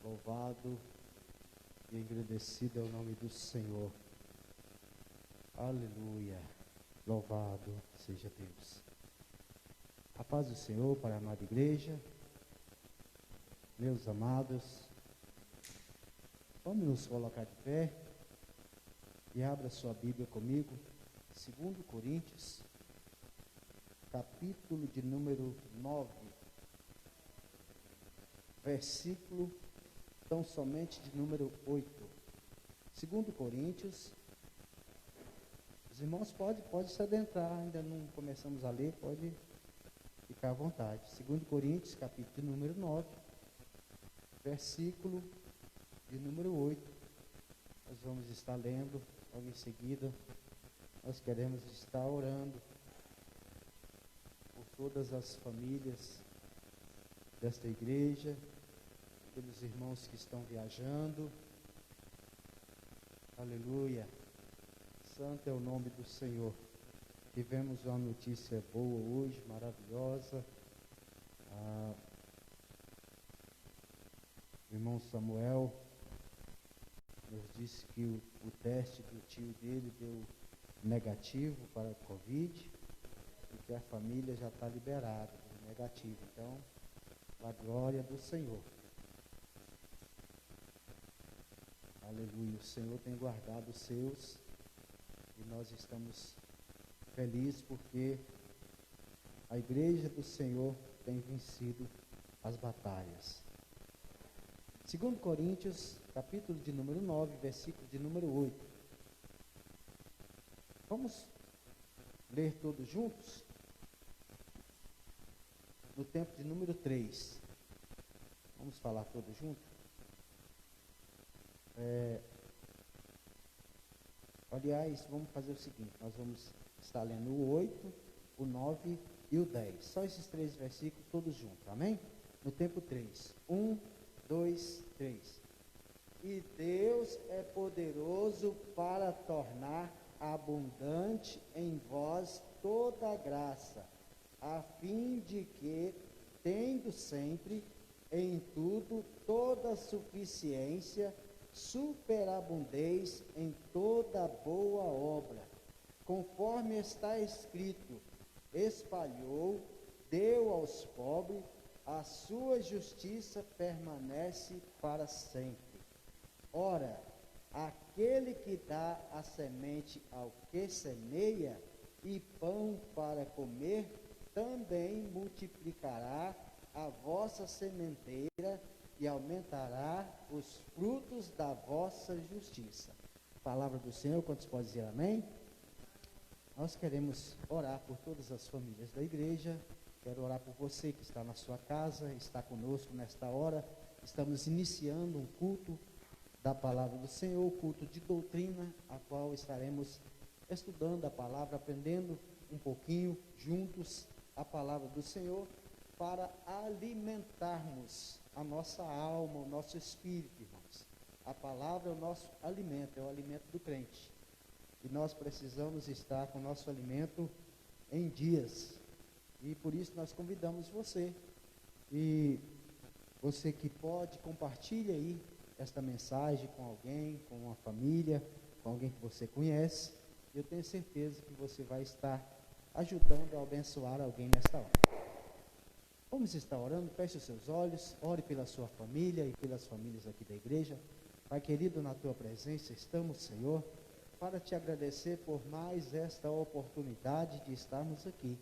Louvado e engrandecido é o nome do Senhor. Aleluia. Louvado seja Deus. A paz do Senhor para a amada igreja. Meus amados, vamos nos colocar de pé e abra sua Bíblia comigo. 2 Coríntios, capítulo de número 9, versículo tão somente de número 8. 2 Coríntios, os irmãos podem se adentrar, ainda não começamos a ler, pode ficar à vontade. 2 Coríntios, capítulo de número 9, versículo de número 8. Nós vamos estar lendo, logo em seguida, nós queremos estar orando por todas as famílias desta igreja, pelos irmãos que estão viajando. Aleluia. Santo é o nome do Senhor. Tivemos uma notícia boa hoje, maravilhosa. O irmão Samuel nos disse que o teste do tio dele deu negativo para a Covid e que a família já está liberada do negativo. Então, a glória do Senhor. Aleluia. O Senhor tem guardado os seus e nós estamos felizes porque a igreja do Senhor tem vencido as batalhas. 2 Coríntios, capítulo de número 9, versículo de número 8. Vamos ler todos juntos? No tempo de número 3. Vamos falar todos juntos? Aliás, vamos fazer o seguinte, nós vamos estar lendo o 8, o 9 e o 10. Só esses 3 versículos todos juntos, amém? No tempo 3. 1, 2, 3. E Deus é poderoso para tornar abundante em vós toda a graça, a fim de que, tendo sempre, em tudo, toda suficiência, superabundeis em toda boa obra, conforme está escrito: espalhou, deu aos pobres, a sua justiça permanece para sempre. Ora, aquele que dá a semente ao que semeia e pão para comer, também multiplicará a vossa sementeira e aumentará os frutos da vossa justiça. Palavra do Senhor, quantos podem dizer amém? Nós queremos orar por todas as famílias da igreja. Quero orar por você que está na sua casa, está conosco nesta hora. Estamos iniciando um culto da palavra do Senhor, culto de doutrina, a qual estaremos estudando a palavra, aprendendo um pouquinho juntos a palavra do Senhor, para alimentarmos a nossa alma, o nosso espírito, irmãos. A palavra é o nosso alimento, é o alimento do crente. E nós precisamos estar com o nosso alimento em dias. E por isso nós convidamos você. E você que pode, compartilhe aí esta mensagem com alguém, com uma família, com alguém que você conhece. Eu tenho certeza que você vai estar ajudando a abençoar alguém nesta hora. Vamos estar orando, feche os seus olhos, ore pela sua família e pelas famílias aqui da igreja. Pai querido, na tua presença estamos, Senhor, para te agradecer por mais esta oportunidade de estarmos aqui.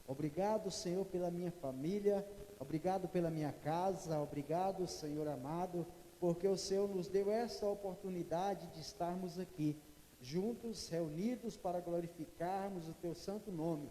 Obrigado, Senhor, pela minha família, obrigado pela minha casa, obrigado, Senhor amado, porque o Senhor nos deu essa oportunidade de estarmos aqui, juntos, reunidos para glorificarmos o teu santo nome.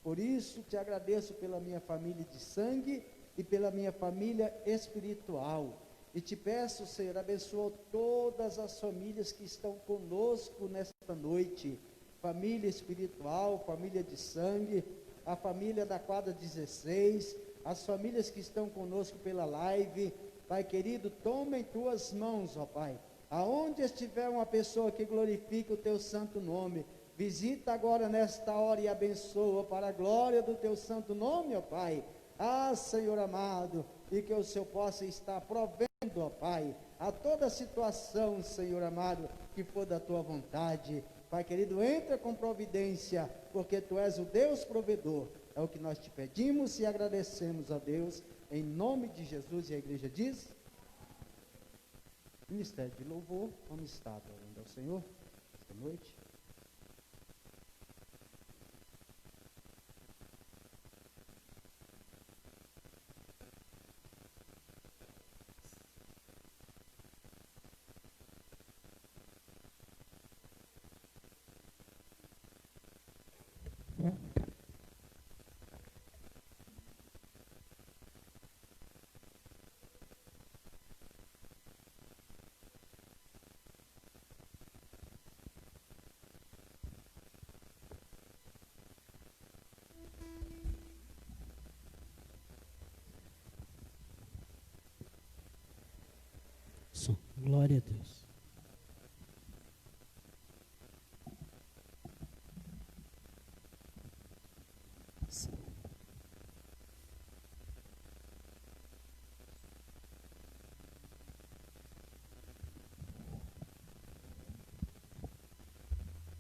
Por isso, te agradeço pela minha família de sangue e pela minha família espiritual. E te peço, Senhor, abençoa todas as famílias que estão conosco nesta noite. Família espiritual, família de sangue, a família da quadra 16, as famílias que estão conosco pela live. Pai querido, toma em tuas mãos, ó Pai. Aonde estiver uma pessoa que glorifique o teu santo nome, visita agora nesta hora e abençoa para a glória do teu santo nome, ó Pai. Ah, Senhor amado, e que o Senhor possa estar provendo ó Pai, a toda situação, Senhor amado, que for da tua vontade. Pai querido, entra com providência, porque tu és o Deus provedor. É o que nós te pedimos e agradecemos a Deus, em nome de Jesus. E a igreja diz: ministério de louvor, vamos estar adorando ao Senhor esta noite. Glória a Deus.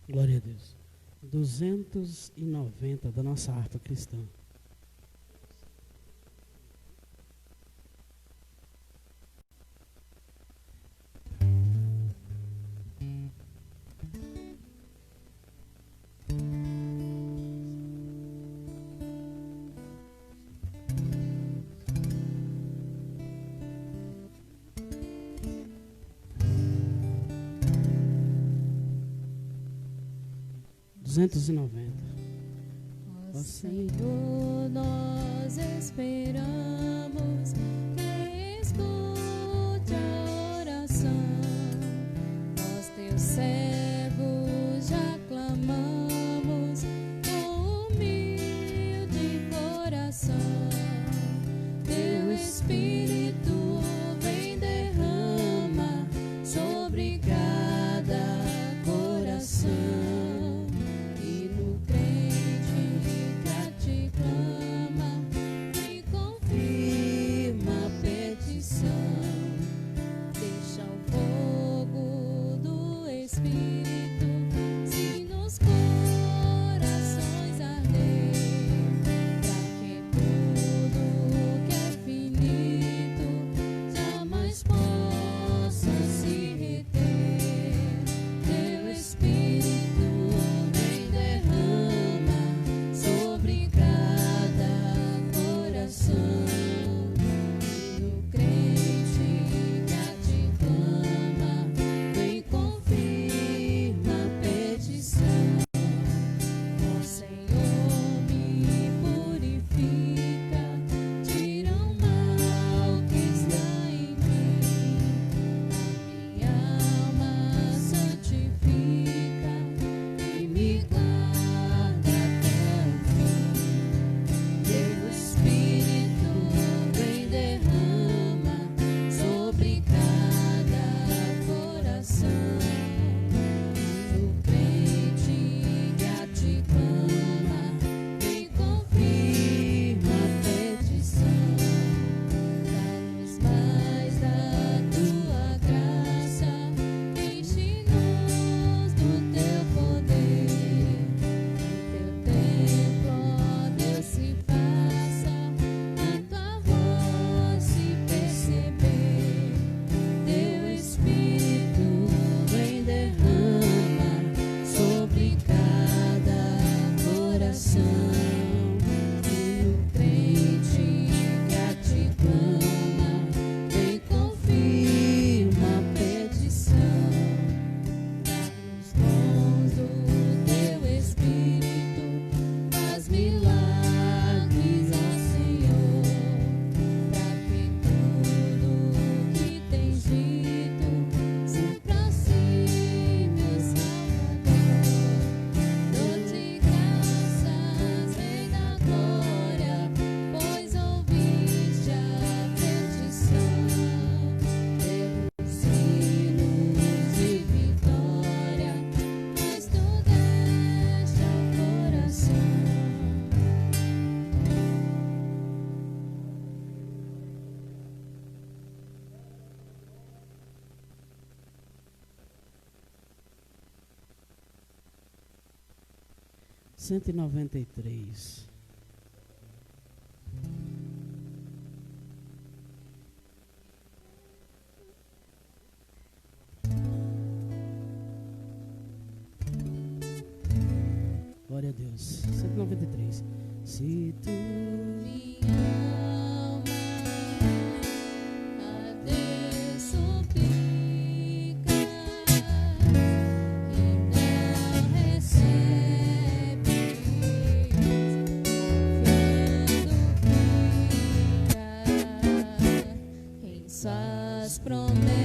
Glória a Deus. 290 da nossa harpa cristã. Ó Senhor, nós esperamos que escute a oração. Nós, teus servos, já clamamos com humilde coração. Teu Espírito vem, derrama sobre cada coração. Confirma a petição. 193. Glória a Deus. 193. Se tu minha alma a Deus suplica e não recebes, confiando fica em suas promessas.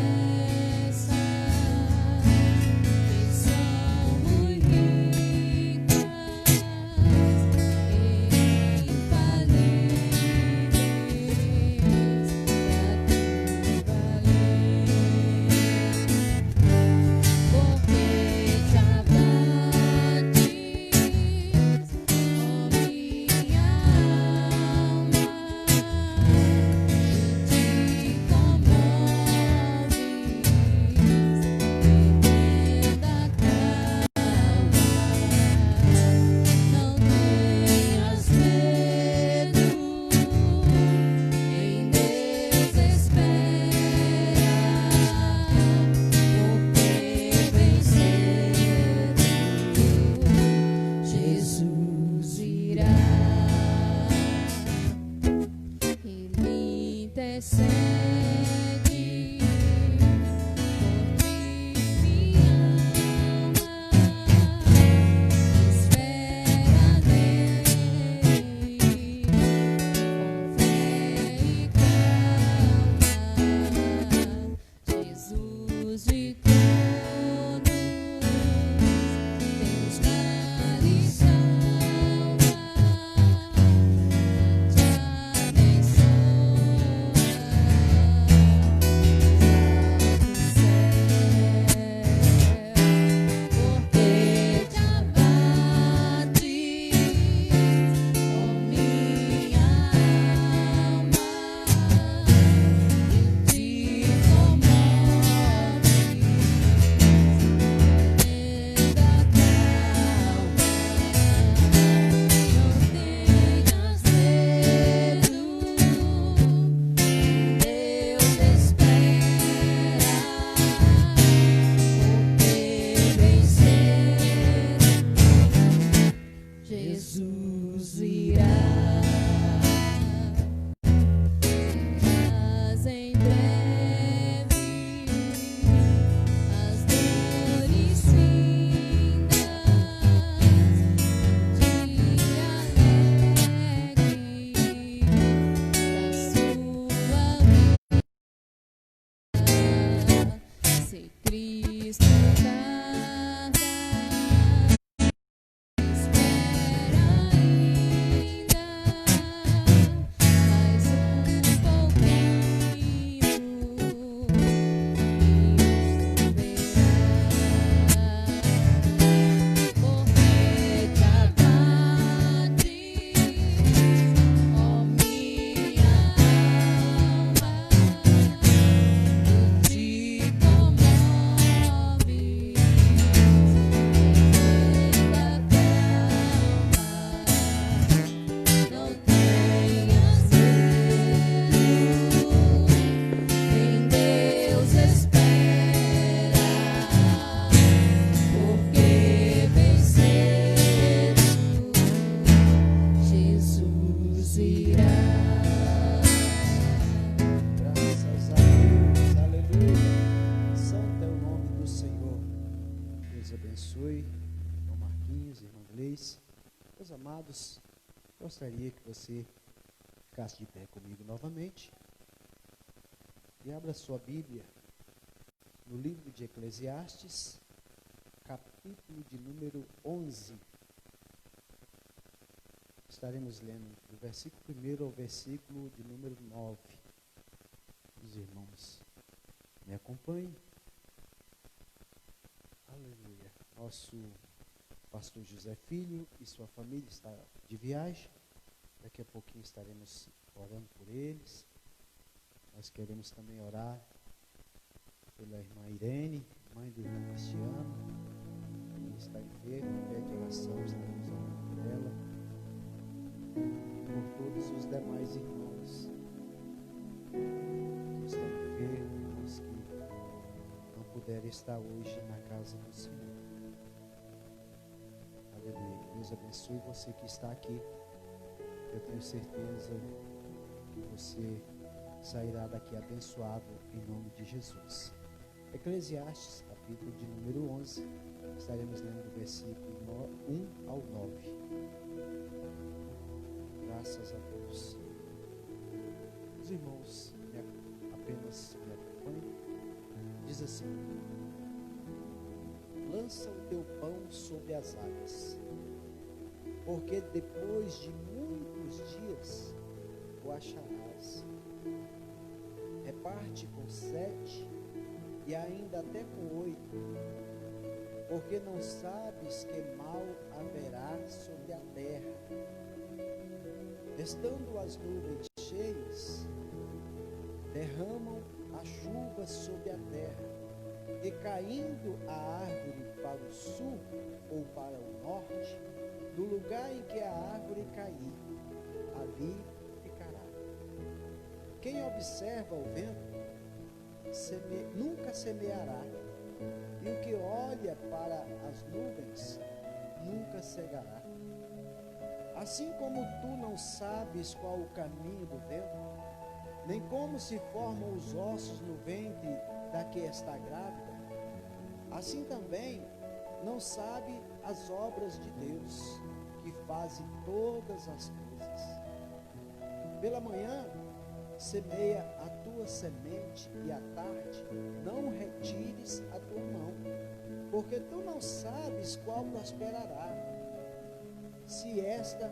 Amados, gostaria que você ficasse de pé comigo novamente e abra sua Bíblia no livro de Eclesiastes, capítulo de número 11. Estaremos lendo do versículo 1 ao versículo de número 9. Os irmãos me acompanhem. Aleluia. Nosso pastor José Filho e sua família está de viagem. Daqui a pouquinho estaremos orando por eles. Nós queremos também orar pela irmã Irene, mãe do irmão Cristiano, que está enferma, pede oração, estaremos orando por todos os demais irmãos que estão enfermos, que não puderam estar hoje na casa do Senhor. Aleluia. Deus abençoe você que está aqui. Eu tenho certeza que você sairá daqui abençoado em nome de Jesus. Eclesiastes, capítulo de número 11, estaremos lendo do versículo 1 ao 9. Graças a Deus. Os irmãos apenas me acompanhem. Diz assim: lança o teu pão sobre as águas, porque depois de muitos dias o acharás. Reparte com 7 e ainda até com 8, porque não sabes que mal haverá sobre a terra. Estando as nuvens cheias, derramam a chuva sobre a terra, e caindo a árvore para o sul ou para o norte, no lugar em que a árvore cair, ali ficará. Quem observa o vento nunca semeará, e o que olha para as nuvens nunca cegará. Assim como tu não sabes qual o caminho do vento, nem como se formam os ossos no ventre da que está grávida, assim também não sabe as obras de Deus, que fazem todas as coisas. Pela manhã semeia a tua semente, e à tarde não retires a tua mão, porque tu não sabes qual prosperará, se esta,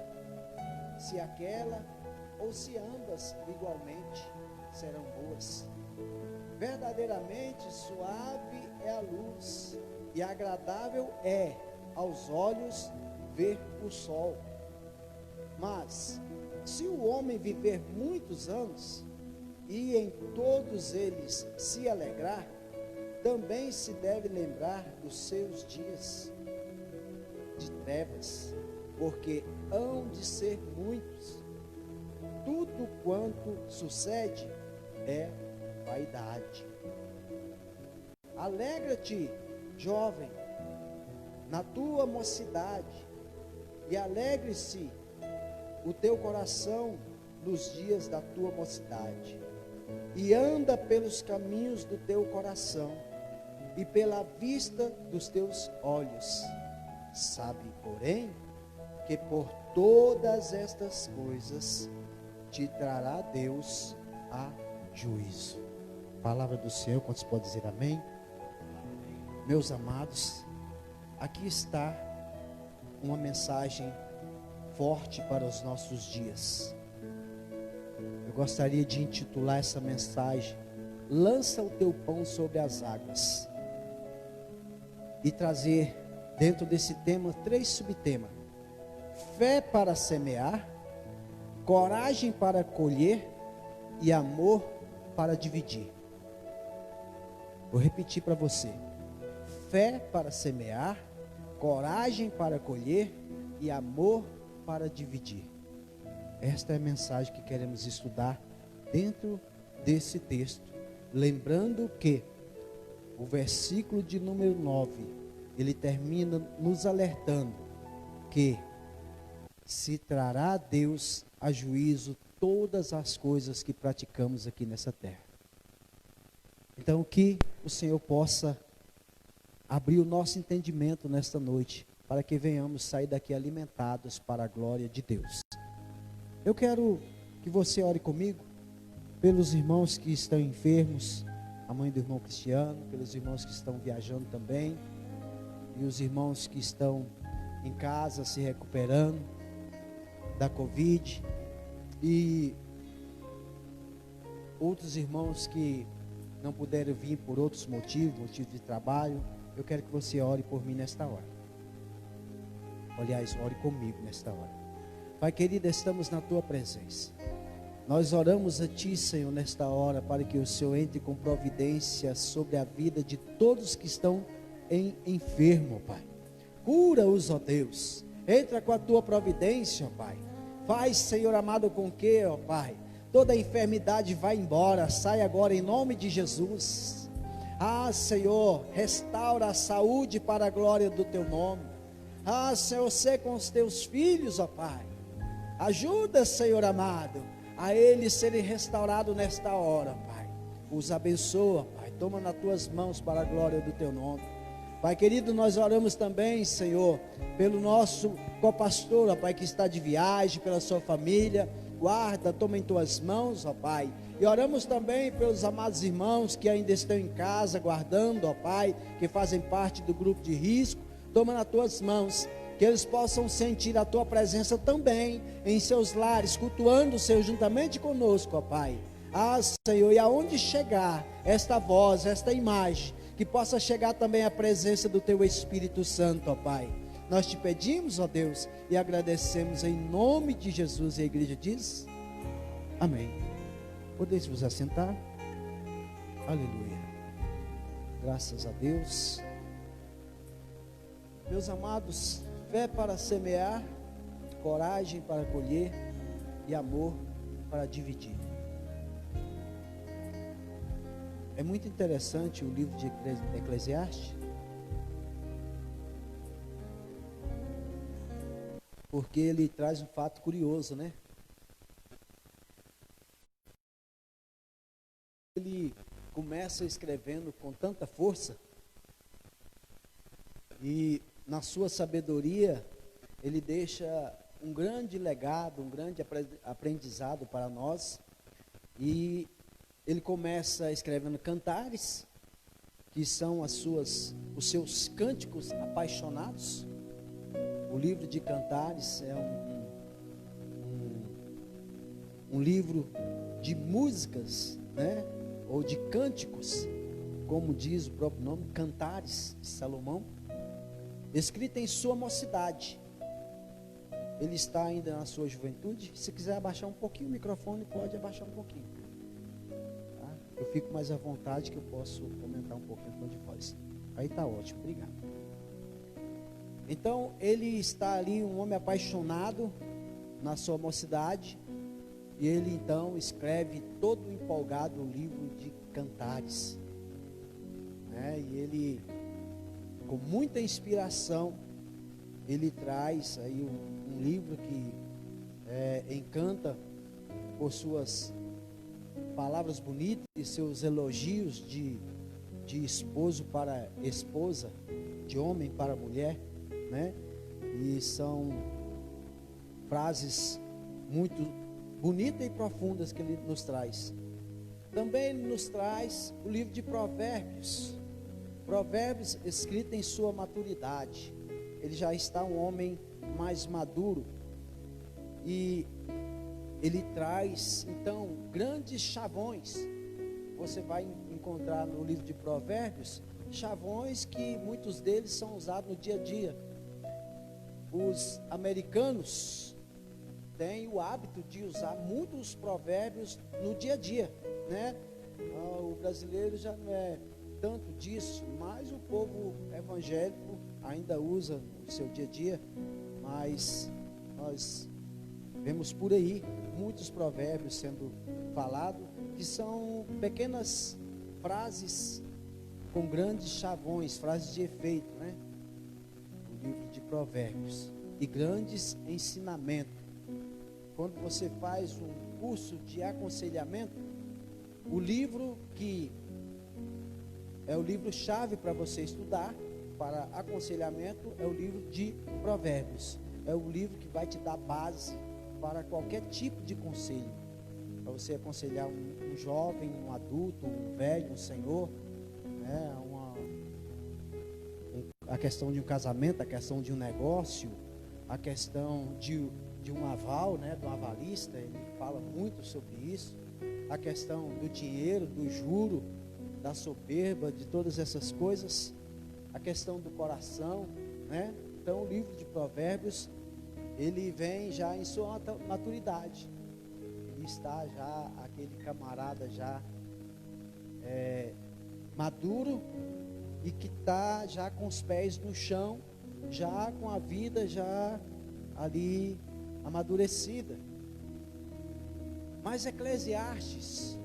se aquela, ou se ambas igualmente serão boas. Verdadeiramente suave é a luz, e agradável é aos olhos ver o sol. Mas se o homem viver muitos anos, e em todos eles se alegrar, também se deve lembrar dos seus dias de trevas, porque hão de ser muitos. Tudo quanto sucede é vaidade. Alegra-te, jovem, na tua mocidade, e alegre-se o teu coração nos dias da tua mocidade, e anda pelos caminhos do teu coração, e pela vista dos teus olhos. Sabe, porém, que por todas estas coisas te trará Deus a juízo. Palavra do Senhor, quantos podem dizer amém? Meus amados, aqui está uma mensagem forte para os nossos dias. Eu gostaria de intitular essa mensagem: lança o teu pão sobre as águas, e trazer dentro desse tema 3 subtemas: fé para semear, coragem para colher e amor para dividir. Vou repetir para você: fé para semear, coragem para colher e amor para dividir. Esta é a mensagem que queremos estudar dentro desse texto, lembrando que o versículo de número 9, ele termina nos alertando que se trará a Deus a juízo todas as coisas que praticamos aqui nessa terra. Então, que o Senhor possa abrir o nosso entendimento nesta noite, para que venhamos sair daqui alimentados para a glória de Deus. Eu quero que você ore comigo pelos irmãos que estão enfermos, a mãe do irmão Cristiano, pelos irmãos que estão viajando também, e os irmãos que estão em casa se recuperando da Covid, e outros irmãos que não puderam vir por outros motivos de trabalho. Eu quero que você ore por mim nesta hora. Aliás, ore comigo nesta hora. Pai querido, estamos na tua presença. Nós oramos a ti, Senhor, nesta hora, para que o Senhor entre com providência sobre a vida de todos que estão enfermos, Pai. Cura-os, ó Deus. Entra com a tua providência, Pai. Faz, Senhor amado, com que, ó Pai, toda enfermidade vá embora, sai agora em nome de Jesus. Ah, Senhor, restaura a saúde para a glória do Teu nome. Ah, Senhor, sê com os Teus filhos, ó Pai. Ajuda, Senhor amado, a eles serem restaurados nesta hora, Pai. Os abençoa, Pai. Toma nas Tuas mãos para a glória do Teu nome. Pai querido, nós oramos também, Senhor, pelo nosso copastor, ó Pai, que está de viagem, pela sua família. Guarda, toma em Tuas mãos, ó Pai. E oramos também pelos amados irmãos que ainda estão em casa, guardando, ó Pai, que fazem parte do grupo de risco. Toma nas Tuas mãos, que eles possam sentir a Tua presença também em seus lares, cultuando o Senhor juntamente conosco, ó Pai. Ah, Senhor, e aonde chegar esta voz, esta imagem, que possa chegar também a presença do Teu Espírito Santo, ó Pai. Nós Te pedimos, ó Deus, e agradecemos em nome de Jesus. E a igreja diz, amém. Podeis vos assentar? Aleluia. Graças a Deus. Meus amados, fé para semear, coragem para colher e amor para dividir. É muito interessante o livro de Eclesiastes, porque ele traz um fato curioso, né? Ele começa escrevendo com tanta força e na sua sabedoria ele deixa um grande legado, um grande aprendizado para nós. E ele começa escrevendo cantares, que são os seus cânticos apaixonados. O livro de Cantares é um livro de músicas, né? Ou de cânticos, como diz o próprio nome, Cantares de Salomão, escrito em sua mocidade. Ele está ainda na sua juventude. Se quiser abaixar um pouquinho o microfone, pode abaixar um pouquinho. Eu fico mais à vontade, que eu posso comentar um pouquinho no tom de voz. Aí está ótimo, obrigado. Então, ele está ali, um homem apaixonado na sua mocidade, e ele então escreve todo empolgado o livro de Cantares, né? E ele, com muita inspiração, ele traz aí um livro que encanta por suas palavras bonitas e seus elogios de esposo para esposa, de homem para mulher, né? E são frases muito bonitas e profundas que ele nos traz. Também ele nos traz o livro de Provérbios. Provérbios escrito em sua maturidade. Ele já está um homem mais maduro e ele traz, então, grandes chavões. Você vai encontrar no livro de Provérbios chavões que muitos deles são usados no dia a dia. Os americanos têm o hábito de usar muitos provérbios no dia a dia, né? O brasileiro já não é tanto disso, mas o povo evangélico ainda usa no seu dia a dia. Mas nós vemos por aí muitos provérbios sendo falados, que são pequenas frases com grandes chavões, frases de efeito, né? O livro de Provérbios. E grandes ensinamentos. Quando você faz um curso de aconselhamento, o livro que é o livro-chave para você estudar para aconselhamento é o livro de Provérbios. É o livro que vai te dar base para qualquer tipo de conselho. Para você aconselhar um jovem, um adulto, um velho, um senhor, né? A questão de um casamento, a questão de um negócio, a questão de um aval, né? Do avalista, ele fala muito sobre isso. A questão do dinheiro, do juro, da soberba, de todas essas coisas. A questão do coração, né? Então o livro de Provérbios, ele vem já em sua maturidade. Ele está já, aquele camarada já maduro e que está já com os pés no chão, já com a vida já ali amadurecida. Mas Eclesiastes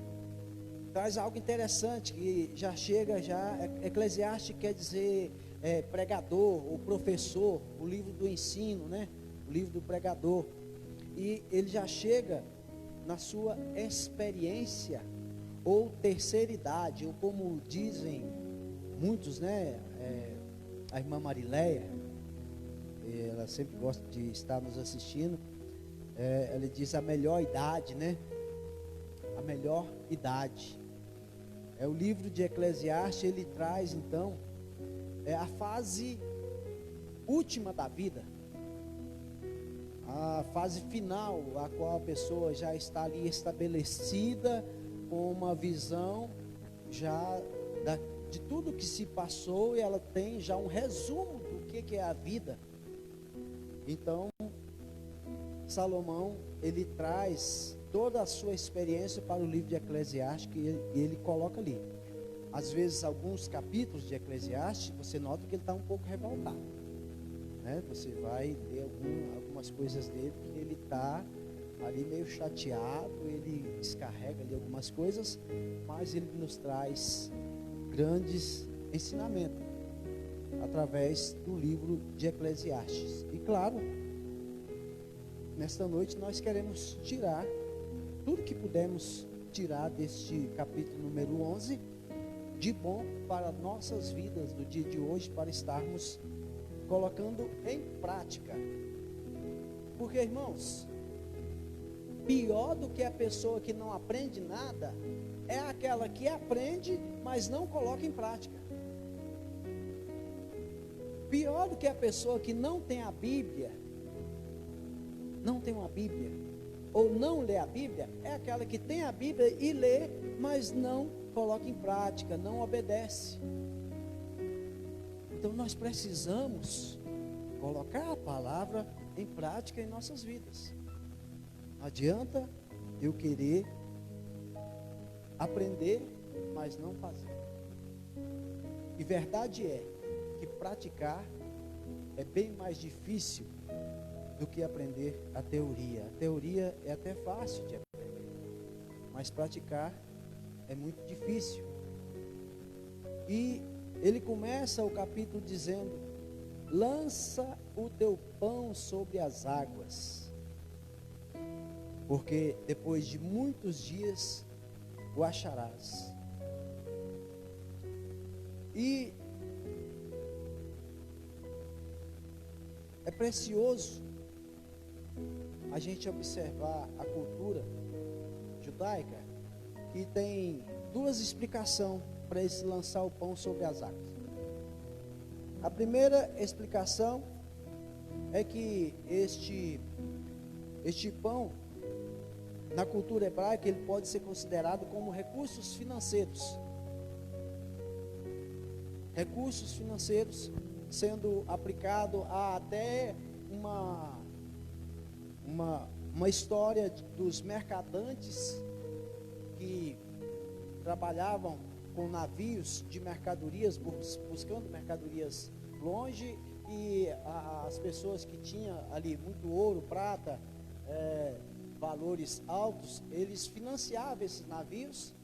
traz algo interessante, que já chega, Eclesiastes quer dizer pregador ou professor, o livro do ensino, né? O livro do pregador. E ele já chega na sua experiência ou terceira idade, ou como dizem muitos, né? A irmã Marileia, ela sempre gosta de estar nos assistindo. Ela diz a melhor idade, né? A melhor idade. O livro de Eclesiastes, ele traz então a fase última da vida, a fase final, a qual a pessoa já está ali estabelecida com uma visão já de tudo que se passou, e ela tem já um resumo do que é a vida. Então Salomão, ele traz toda a sua experiência para o livro de Eclesiastes, que ele coloca ali. Às vezes, alguns capítulos de Eclesiastes, você nota que ele está um pouco revoltado, né? Você vai ler algumas coisas dele, que ele está ali meio chateado, ele descarrega ali algumas coisas, mas ele nos traz grandes ensinamentos através do livro de Eclesiastes. E claro, nesta noite nós queremos tirar tudo que pudermos tirar deste capítulo número 11 de bom para nossas vidas do dia de hoje, para estarmos colocando em prática. Porque, irmãos, pior do que a pessoa que não aprende nada é aquela que aprende, mas não coloca em prática. Pior do que a pessoa que não tem a Bíblia, não tem uma Bíblia, ou não lê a Bíblia, é aquela que tem a Bíblia e lê, mas não coloca em prática, não obedece. Então nós precisamos colocar a palavra em prática em nossas vidas. Não adianta eu querer aprender, mas não fazer. E verdade é que praticar é bem mais difícil do que aprender a teoria. A teoria é até fácil de aprender, mas praticar é muito difícil. E ele começa o capítulo dizendo: lança o teu pão sobre as águas, porque depois de muitos dias o acharás. E é precioso a gente observar a cultura judaica, que tem duas explicações para esse lançar o pão sobre as águas. A primeira explicação é que este pão, na cultura hebraica, ele pode ser considerado como recursos financeiros. Recursos financeiros sendo aplicado a até uma história dos mercadantes que trabalhavam com navios de mercadorias, buscando mercadorias longe, e as pessoas que tinham ali muito ouro, prata, valores altos, eles financiavam esses navios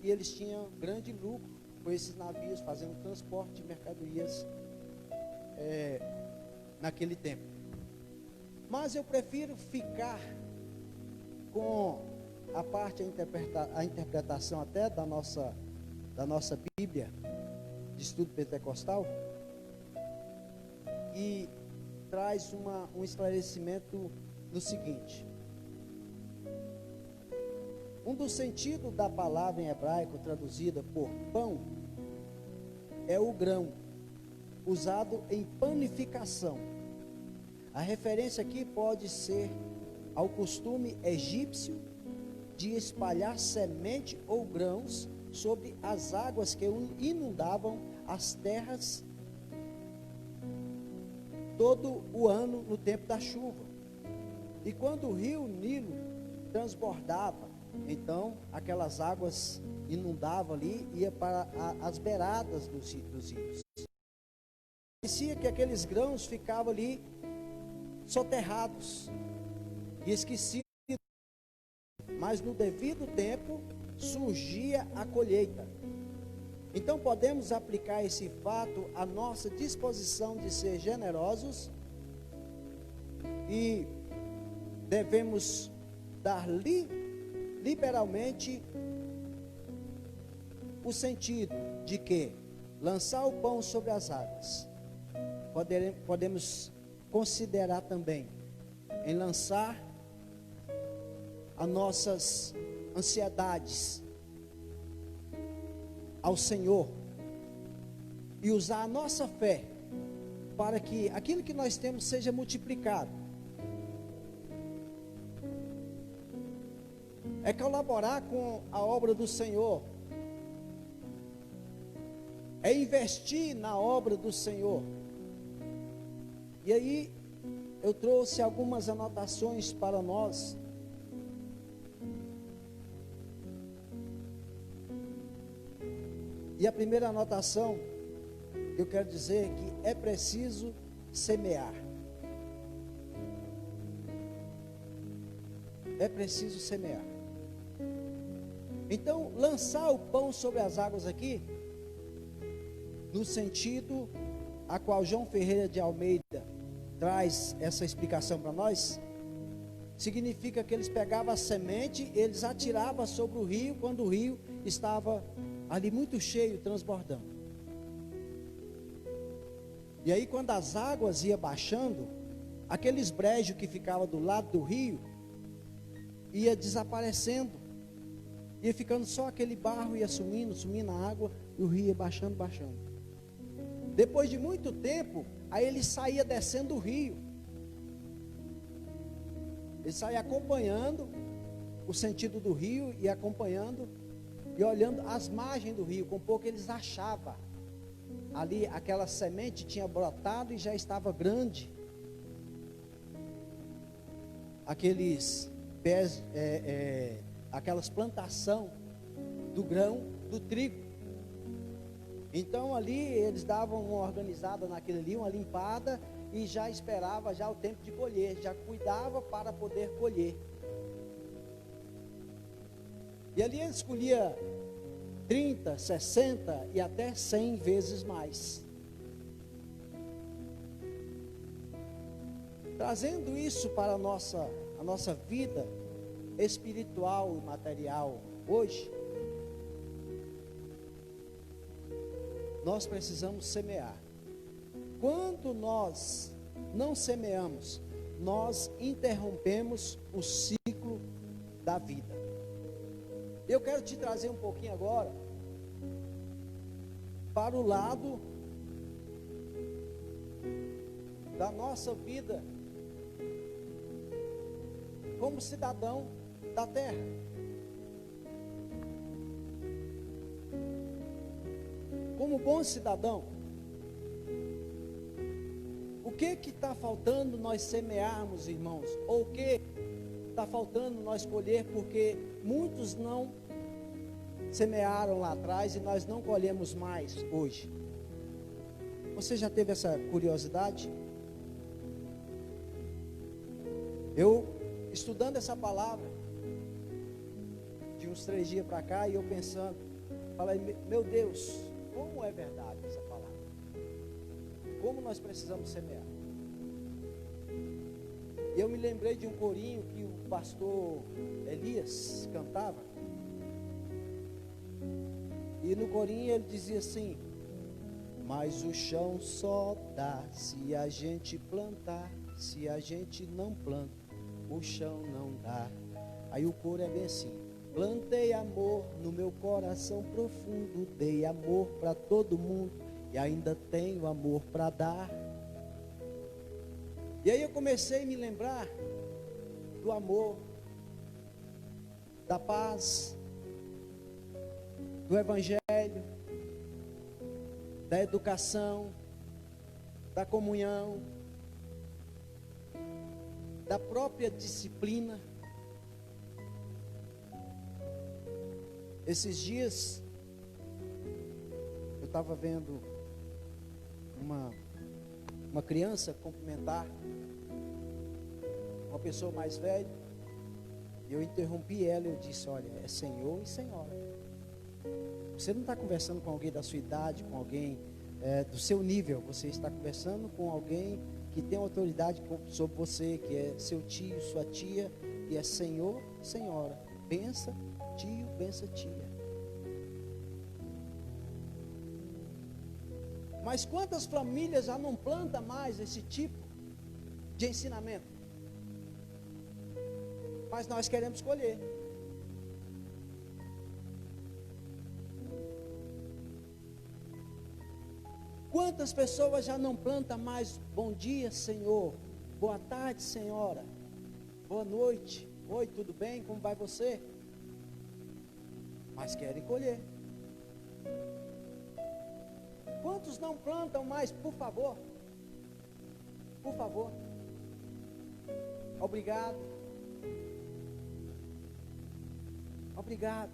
e eles tinham grande lucro com esses navios, fazendo transporte de mercadorias naquele tempo. Mas eu prefiro ficar com a parte, a interpretação até da nossa Bíblia de estudo pentecostal, e traz um esclarecimento no seguinte: um dos sentidos da palavra em hebraico traduzida por pão é o grão usado em panificação. A referência aqui pode ser ao costume egípcio de espalhar semente ou grãos sobre as águas que inundavam as terras todo o ano no tempo da chuva. E quando o rio Nilo transbordava, então aquelas águas inundavam ali, ia para as beiradas dos rios. Parecia que aqueles grãos ficavam ali soterrados, e esquecido, mas no devido tempo surgia a colheita. Então podemos aplicar esse fato à nossa disposição de ser generosos e devemos dar liberalmente o sentido de que lançar o pão sobre as águas. Podemos considerar também em lançar as nossas ansiedades ao Senhor e usar a nossa fé para que aquilo que nós temos seja multiplicado. É colaborar com a obra do Senhor, é investir na obra do Senhor. E aí eu trouxe algumas anotações para nós. E a primeira anotação, eu quero dizer que é preciso semear. É preciso semear. Então, lançar o pão sobre as águas aqui, no sentido a qual João Ferreira de Almeida traz essa explicação para nós, significa que eles pegavam a semente, eles atiravam sobre o rio, quando o rio estava ali muito cheio, transbordando. E aí quando as águas iam baixando, aqueles brejos que ficavam do lado do rio, ia desaparecendo, ia ficando só aquele barro, ia sumindo a água, e o rio ia baixando. Depois de muito tempo, aí ele saía descendo o rio. Ele saía acompanhando o sentido do rio, e acompanhando e olhando as margens do rio. Com pouco eles achavam ali aquela semente tinha brotado e já estava grande. Aqueles pés, aquelas plantação do grão, do trigo. Então ali eles davam uma organizada naquele ali, uma limpada, e já esperava já o tempo de colher, já cuidava para poder colher. E ali eles colhia 30, 60 e até 100 vezes mais. Trazendo isso para a nossa vida espiritual e material hoje, nós precisamos semear. Quando nós não semeamos, nós interrompemos o ciclo da vida. Eu quero te trazer um pouquinho agora para o lado da nossa vida como cidadão da terra. Como bom cidadão, o que está faltando nós semearmos, irmãos? Ou o que está faltando nós colher, porque muitos não semearam lá atrás e nós não colhemos mais hoje? Você já teve essa curiosidade? Eu, estudando essa palavra, de uns 3 dias para cá, e eu pensando, falei, meu Deus, como é verdade essa palavra? Como nós precisamos semear? E eu me lembrei de um corinho que o pastor Elias cantava. E no corinho ele dizia assim: mas o chão só dá se a gente plantar, se a gente não planta, o chão não dá. Aí o coro é bem assim: plantei amor no meu coração profundo, dei amor para todo mundo e ainda tenho amor para dar. E aí eu comecei a me lembrar do amor, da paz, do evangelho, da educação, da comunhão, da própria disciplina. Esses dias eu estava vendo uma criança cumprimentar uma pessoa mais velha. Eu interrompi ela e eu disse: olha, é senhor e senhora. Você não está conversando com alguém da sua idade, com alguém do seu nível. Você está conversando com alguém que tem autoridade sobre você, que é seu tio, sua tia, e é senhor, senhora. Bença tio, bença tia. Mas quantas famílias já não plantam mais esse tipo de ensinamento? Mas nós queremos colher. Quantas pessoas já não plantam mais bom dia, Senhor, boa tarde, senhora, boa noite, oi, tudo bem, como vai você? Mas querem colher. Quantos não plantam mais, por favor? Por favor. Obrigado. Obrigado.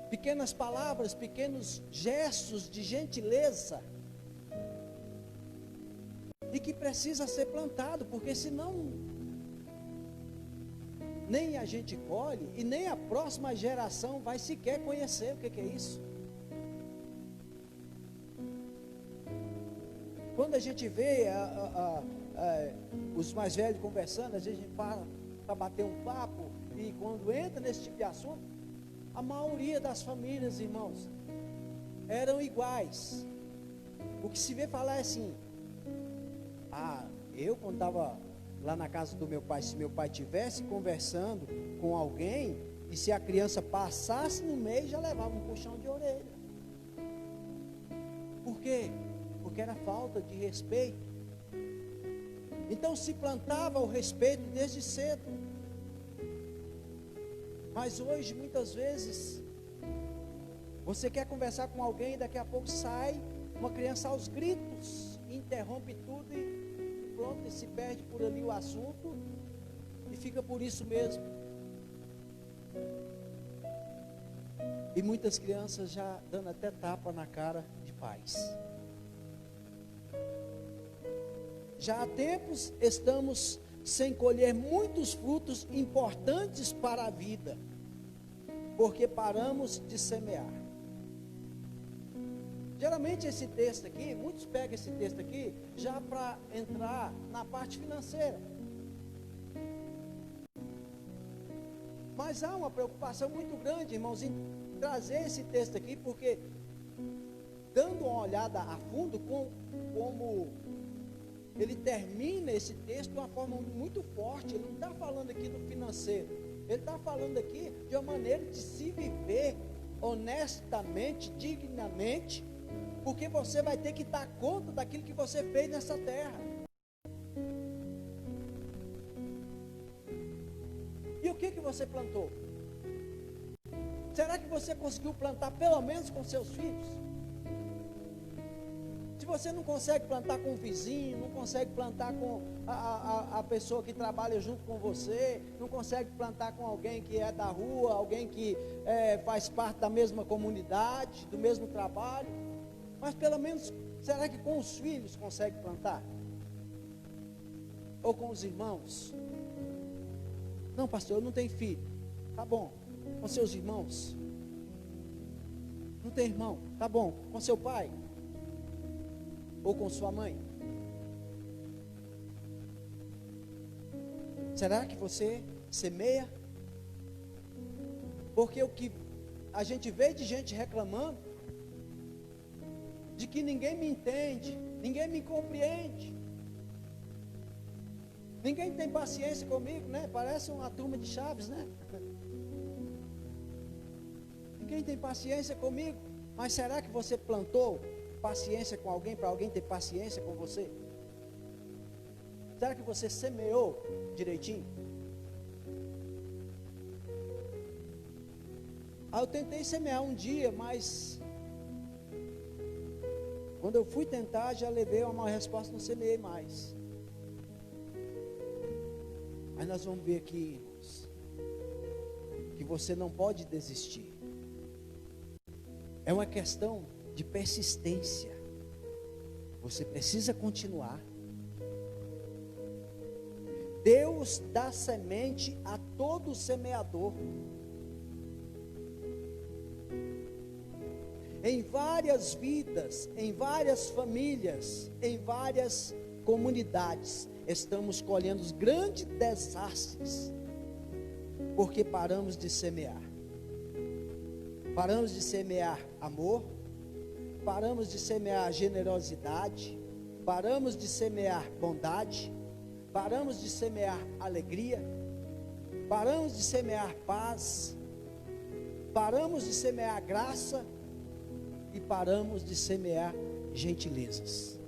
Pequenas palavras, pequenos gestos de gentileza. E que precisa ser plantado, porque senão nem a gente colhe e nem a próxima geração vai sequer conhecer o que é isso. Quando a gente vê os mais velhos conversando, às vezes a gente para bater um papo, e quando entra nesse tipo de assunto, a maioria das famílias, irmãos, eram iguais. O que se vê falar é assim: eu quando estava lá na casa do meu pai, se meu pai estivesse conversando com alguém, e se a criança passasse no meio, já levava um puxão de orelha. Por quê? Porque era falta de respeito. Então se plantava o respeito desde cedo. Mas hoje, muitas vezes, você quer conversar com alguém, daqui a pouco sai uma criança aos gritos, interrompe tudo e pronto, e se perde por ali o assunto, e fica por isso mesmo. E muitas crianças já dando até tapa na cara de pais. Já há tempos estamos sem colher muitos frutos importantes para a vida, porque paramos de semear. Geralmente esse texto aqui, muitos pegam esse texto aqui já para entrar na parte financeira. Mas há uma preocupação muito grande, irmãos, em trazer esse texto aqui, porque dando uma olhada a fundo como ele termina esse texto de uma forma muito forte. Ele não está falando aqui do financeiro, ele está falando aqui de uma maneira de se viver honestamente, dignamente, porque você vai ter que dar conta daquilo que você fez nessa terra. E o que você plantou? Será que você conseguiu plantar pelo menos com seus filhos? Se você não consegue plantar com o vizinho, não consegue plantar com a pessoa que trabalha junto com você, não consegue plantar com alguém que é da rua, alguém que faz parte da mesma comunidade, do mesmo trabalho, mas pelo menos, será que com os filhos consegue plantar? Ou com os irmãos? Não, pastor, eu não tenho filho. Tá bom, com seus irmãos. Não tem irmão? Tá bom, com seu pai? Ou com sua mãe? Será que você semeia? Porque o que a gente vê de gente reclamando, de que ninguém me entende, ninguém me compreende, ninguém tem paciência comigo, né? Parece uma turma de Chaves, né? Ninguém tem paciência comigo. Mas será que você plantou paciência com alguém, para alguém ter paciência com você? Será que você semeou direitinho? Eu tentei semear um dia, mas quando eu fui tentar, já levei uma má resposta, não semeei mais. Mas nós vamos ver aqui, irmãos, que você não pode desistir. É uma questão de persistência. Você precisa continuar. Deus dá semente a todo semeador. Em várias vidas, em várias famílias, em várias comunidades, estamos colhendo os grandes desastres, porque paramos de semear. Paramos de semear amor, paramos de semear generosidade, paramos de semear bondade, paramos de semear alegria, paramos de semear paz, paramos de semear graça e paramos de semear gentilezas.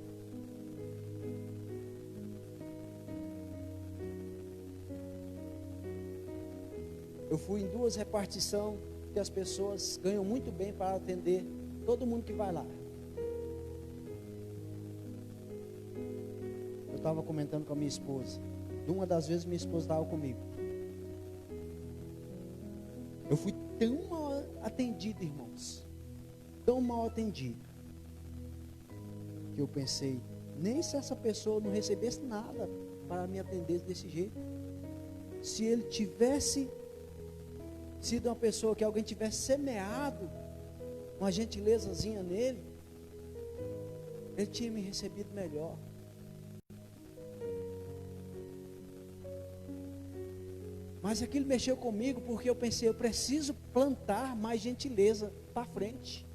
Eu fui em 2 repartições que as pessoas ganham muito bem para atender todo mundo que vai lá. Eu estava comentando com a minha esposa. Uma das vezes minha esposa estava comigo. Eu fui tão mal atendido, irmãos. Tão mal atendido. Que eu pensei, nem se essa pessoa não recebesse nada para me atender desse jeito. Se ele tivesse sido uma pessoa que alguém tivesse semeado uma gentilezazinha nele, ele tinha me recebido melhor. Mas aquilo mexeu comigo porque eu pensei, eu preciso plantar mais gentileza para frente.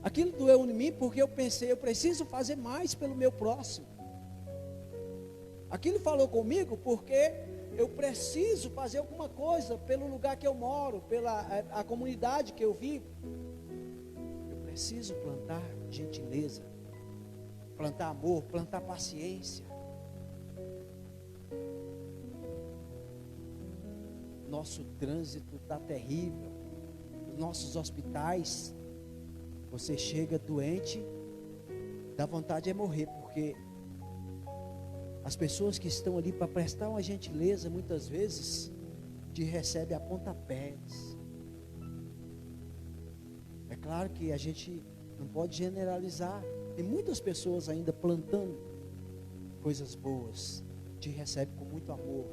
Aquilo doeu em mim porque eu pensei, eu preciso fazer mais pelo meu próximo. Aquilo falou comigo porque eu preciso fazer alguma coisa pelo lugar que eu moro, pela a comunidade que eu vivo. Eu preciso plantar gentileza, plantar amor, plantar paciência. Nosso trânsito está terrível. Nossos hospitais, você chega doente, dá vontade de morrer, porque as pessoas que estão ali para prestar uma gentileza, muitas vezes, te recebem a pontapés. É claro que a gente não pode generalizar. Tem muitas pessoas ainda plantando coisas boas, te recebem com muito amor.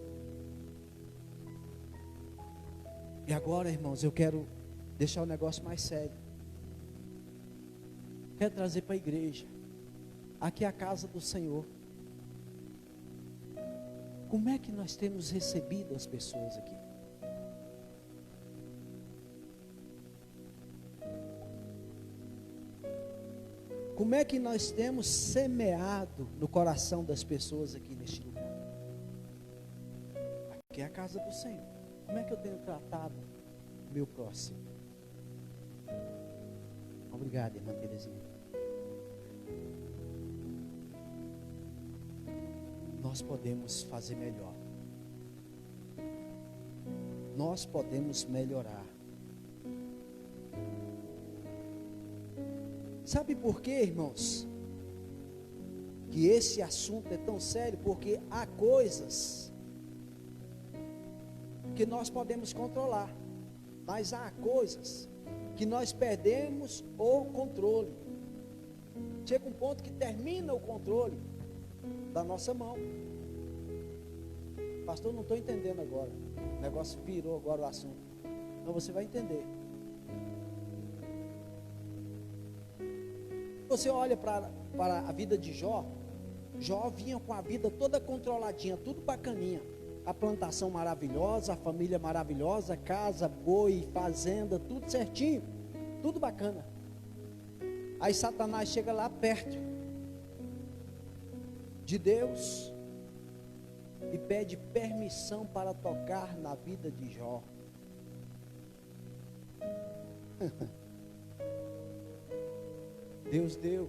E agora, irmãos, eu quero deixar o negócio mais sério. Quero trazer para a igreja. Aqui é a casa do Senhor. Como é que nós temos recebido as pessoas aqui? Como é que nós temos semeado no coração das pessoas aqui neste lugar? Aqui é a casa do Senhor. Como é que eu tenho tratado o meu próximo? Obrigado, irmã Terezinha. Nós podemos fazer melhor. Nós podemos melhorar. Sabe por quê, irmãos? Que esse assunto é tão sério, porque há coisas que nós podemos controlar, mas há coisas que nós perdemos o controle. Chega um ponto que termina o controle da nossa mão. Pastor, não estou entendendo agora. O negócio virou agora o assunto. Então você vai entender. Você olha para a vida de Jó. Jó vinha com a vida toda controladinha, tudo bacaninha. A plantação maravilhosa, a família maravilhosa, casa, boi, fazenda, tudo certinho, tudo bacana. Aí Satanás chega lá perto de Deus e pede permissão para tocar na vida de Jó. Deus deu.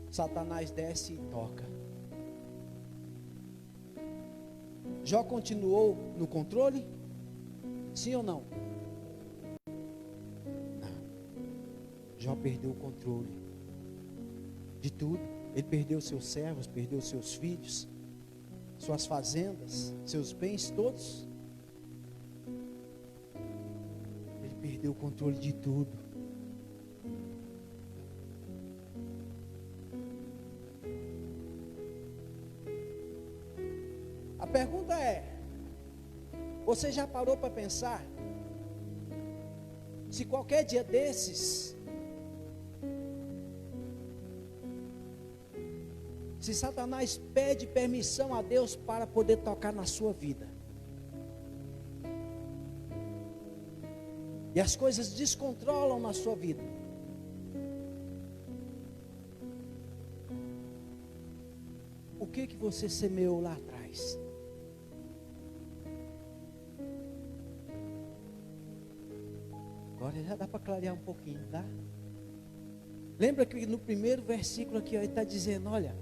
Satanás desce e toca. Jó continuou no controle? Sim ou não? Não. Jó perdeu o controle de tudo. Ele perdeu seus servos, perdeu seus filhos, suas fazendas, seus bens todos. Ele perdeu o controle de tudo. Você já parou para pensar? Se qualquer dia desses, se Satanás pede permissão a Deus para poder tocar na sua vida, e as coisas descontrolam na sua vida, o que você semeou lá atrás? Agora já dá para clarear um pouquinho, tá? Lembra que no primeiro versículo aqui, ele está dizendo, olha,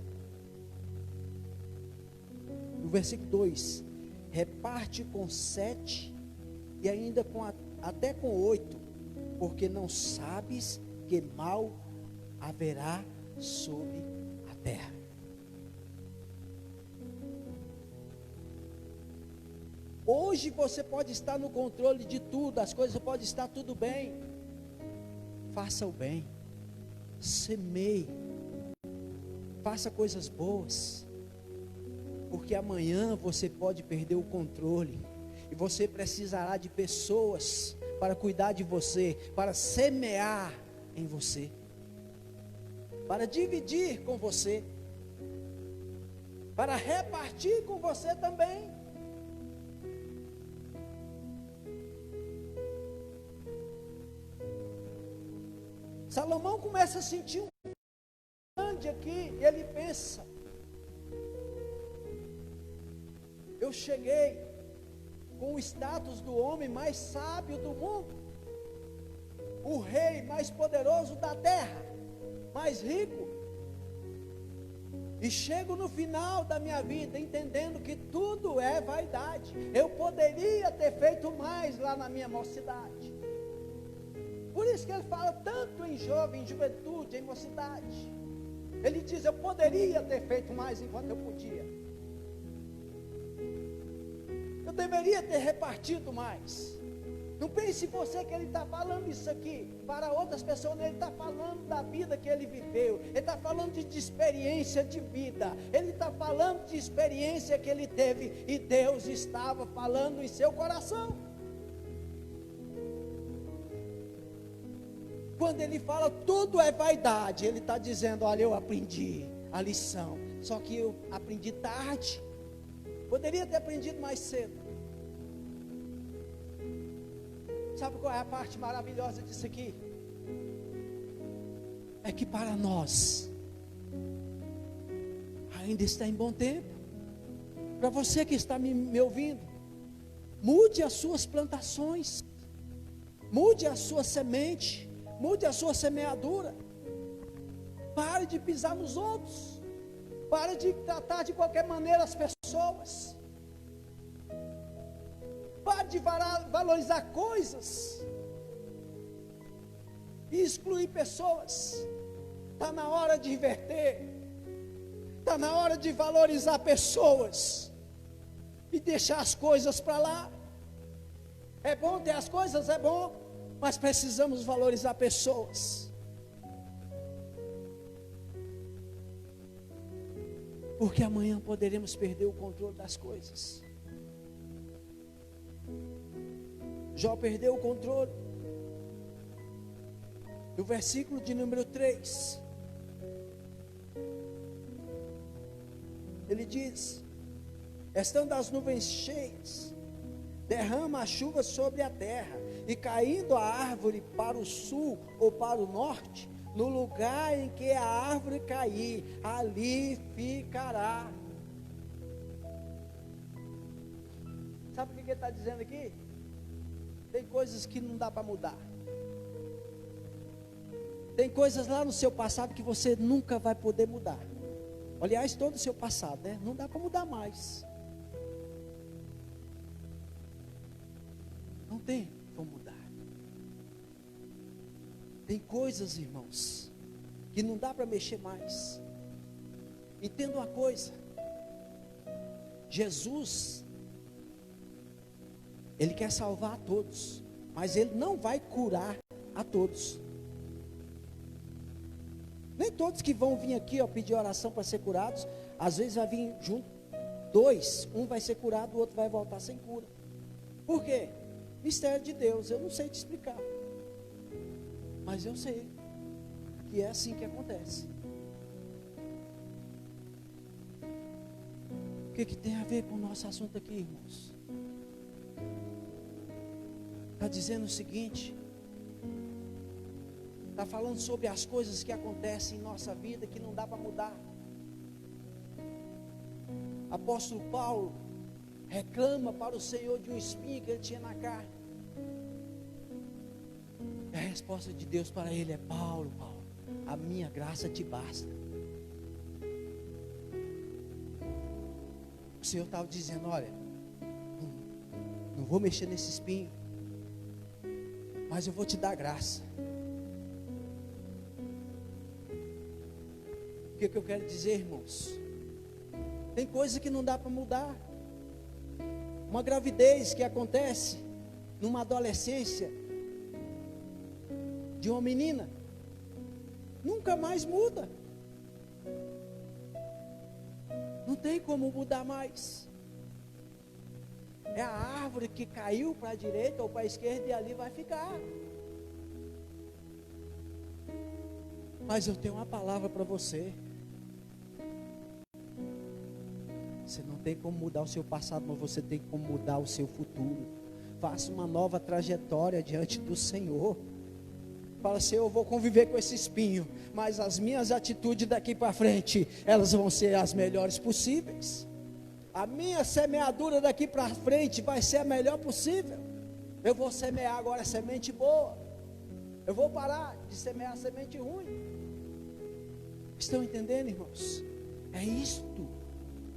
no versículo 2, reparte com 7 e ainda até com 8, porque não sabes que mal haverá sobre a terra. Hoje você pode estar no controle de tudo, as coisas podem estar tudo bem. Faça o bem, semeie, faça coisas boas, porque amanhã você pode perder o controle, e você precisará de pessoas para cuidar de você, para semear em você, para dividir com você, para repartir com você também. Salomão começa a sentir um grande aqui, e ele pensa, eu cheguei com o status do homem mais sábio do mundo, o rei mais poderoso da terra, mais rico, e chego no final da minha vida entendendo que tudo é vaidade. Eu poderia ter feito mais lá na minha mocidade. Por isso que ele fala tanto em jovem, em juventude, em mocidade. Ele diz, eu poderia ter feito mais enquanto eu podia. Eu deveria ter repartido mais. Não pense você que ele está falando isso aqui para outras pessoas. Ele está falando da vida que ele viveu. Ele está falando de experiência de vida. Ele está falando de experiência que ele teve. E Deus estava falando em seu coração. Quando ele fala tudo é vaidade, ele está dizendo, olha, eu aprendi a lição, só que eu aprendi tarde, poderia ter aprendido mais cedo. Sabe qual é a parte maravilhosa disso aqui? É que para nós, ainda está em bom tempo. Para você que está me ouvindo, mude as suas plantações, mude a sua semente, mude a sua semeadura. Pare de pisar nos outros. Pare de tratar de qualquer maneira as pessoas. Pare de valorizar coisas e excluir pessoas. Está na hora de inverter. Está na hora de valorizar pessoas e deixar as coisas para lá. É bom ter as coisas, é bom, mas precisamos valorizar pessoas. Porque amanhã poderemos perder o controle das coisas. Jó perdeu o controle. No versículo de número 3, ele diz, estando as nuvens cheias, derrama a chuva sobre a terra, e caindo a árvore para o sul ou para o norte, no lugar em que a árvore cair, ali ficará. Sabe o que ele está dizendo aqui? Tem coisas que não dá para mudar. Tem coisas lá no seu passado que você nunca vai poder mudar. Aliás, todo o seu passado, né? Não dá para mudar mais. Não tem como mudar. Tem coisas, irmãos, que não dá para mexer mais. Entenda uma coisa. Jesus, Ele quer salvar a todos, mas Ele não vai curar a todos. Nem todos que vão vir aqui, ó, pedir oração para ser curados, às vezes vai vir junto dois, um vai ser curado, o outro vai voltar sem cura. Por quê? Mistério de Deus, eu não sei te explicar. Mas eu sei que é assim que acontece. O que tem a ver com o nosso assunto aqui, irmãos? Está dizendo o seguinte: está falando sobre as coisas que acontecem em nossa vida que não dá para mudar. Apóstolo Paulo reclama para o Senhor de um espinho que ele tinha na carne. A resposta de Deus para ele é: Paulo, a minha graça te basta. O Senhor estava dizendo: olha, não vou mexer nesse espinho, mas eu vou te dar graça. O que eu quero dizer, irmãos? Tem coisa que não dá para mudar. Uma gravidez que acontece numa adolescência de uma menina, nunca mais muda. Não tem como mudar mais. É a árvore que caiu para a direita ou para a esquerda e ali vai ficar. Mas eu tenho uma palavra para você. Você não tem como mudar o seu passado, mas você tem como mudar o seu futuro. Faça uma nova trajetória diante do Senhor. Fala assim: eu vou conviver com esse espinho, mas as minhas atitudes daqui para frente, elas vão ser as melhores possíveis. A minha semeadura daqui para frente vai ser a melhor possível. Eu vou semear agora semente boa. Eu vou parar de semear semente ruim. Estão entendendo, irmãos? É isto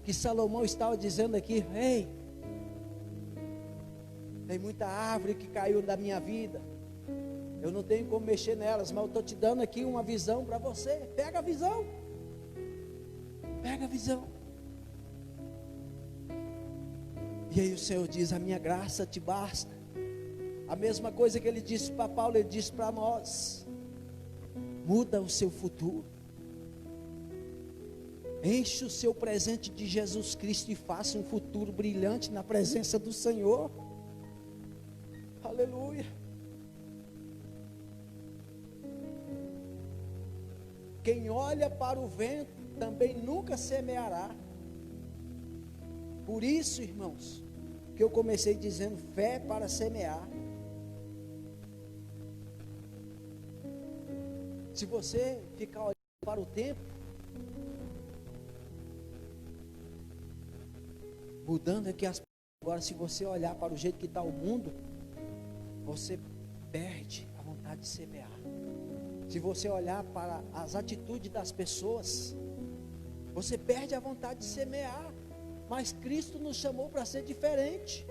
que Salomão estava dizendo aqui: ei, tem muita árvore que caiu da minha vida, eu não tenho como mexer nelas, mas eu estou te dando aqui uma visão para você. Pega a visão. Pega a visão. E aí o Senhor diz: a minha graça te basta. A mesma coisa que ele disse para Paulo, ele disse para nós: muda o seu futuro. Enche o seu presente de Jesus Cristo e faça um futuro brilhante na presença do Senhor. Aleluia. Quem olha para o vento também nunca semeará. Por isso, irmãos, que eu comecei dizendo: fé para semear. Se você ficar olhando para o tempo, mudando aqui as... Agora, se você olhar para o jeito que está o mundo, você perde a vontade de semear. Se você olhar para as atitudes das pessoas, você perde a vontade de semear. Mas Cristo nos chamou para ser diferente.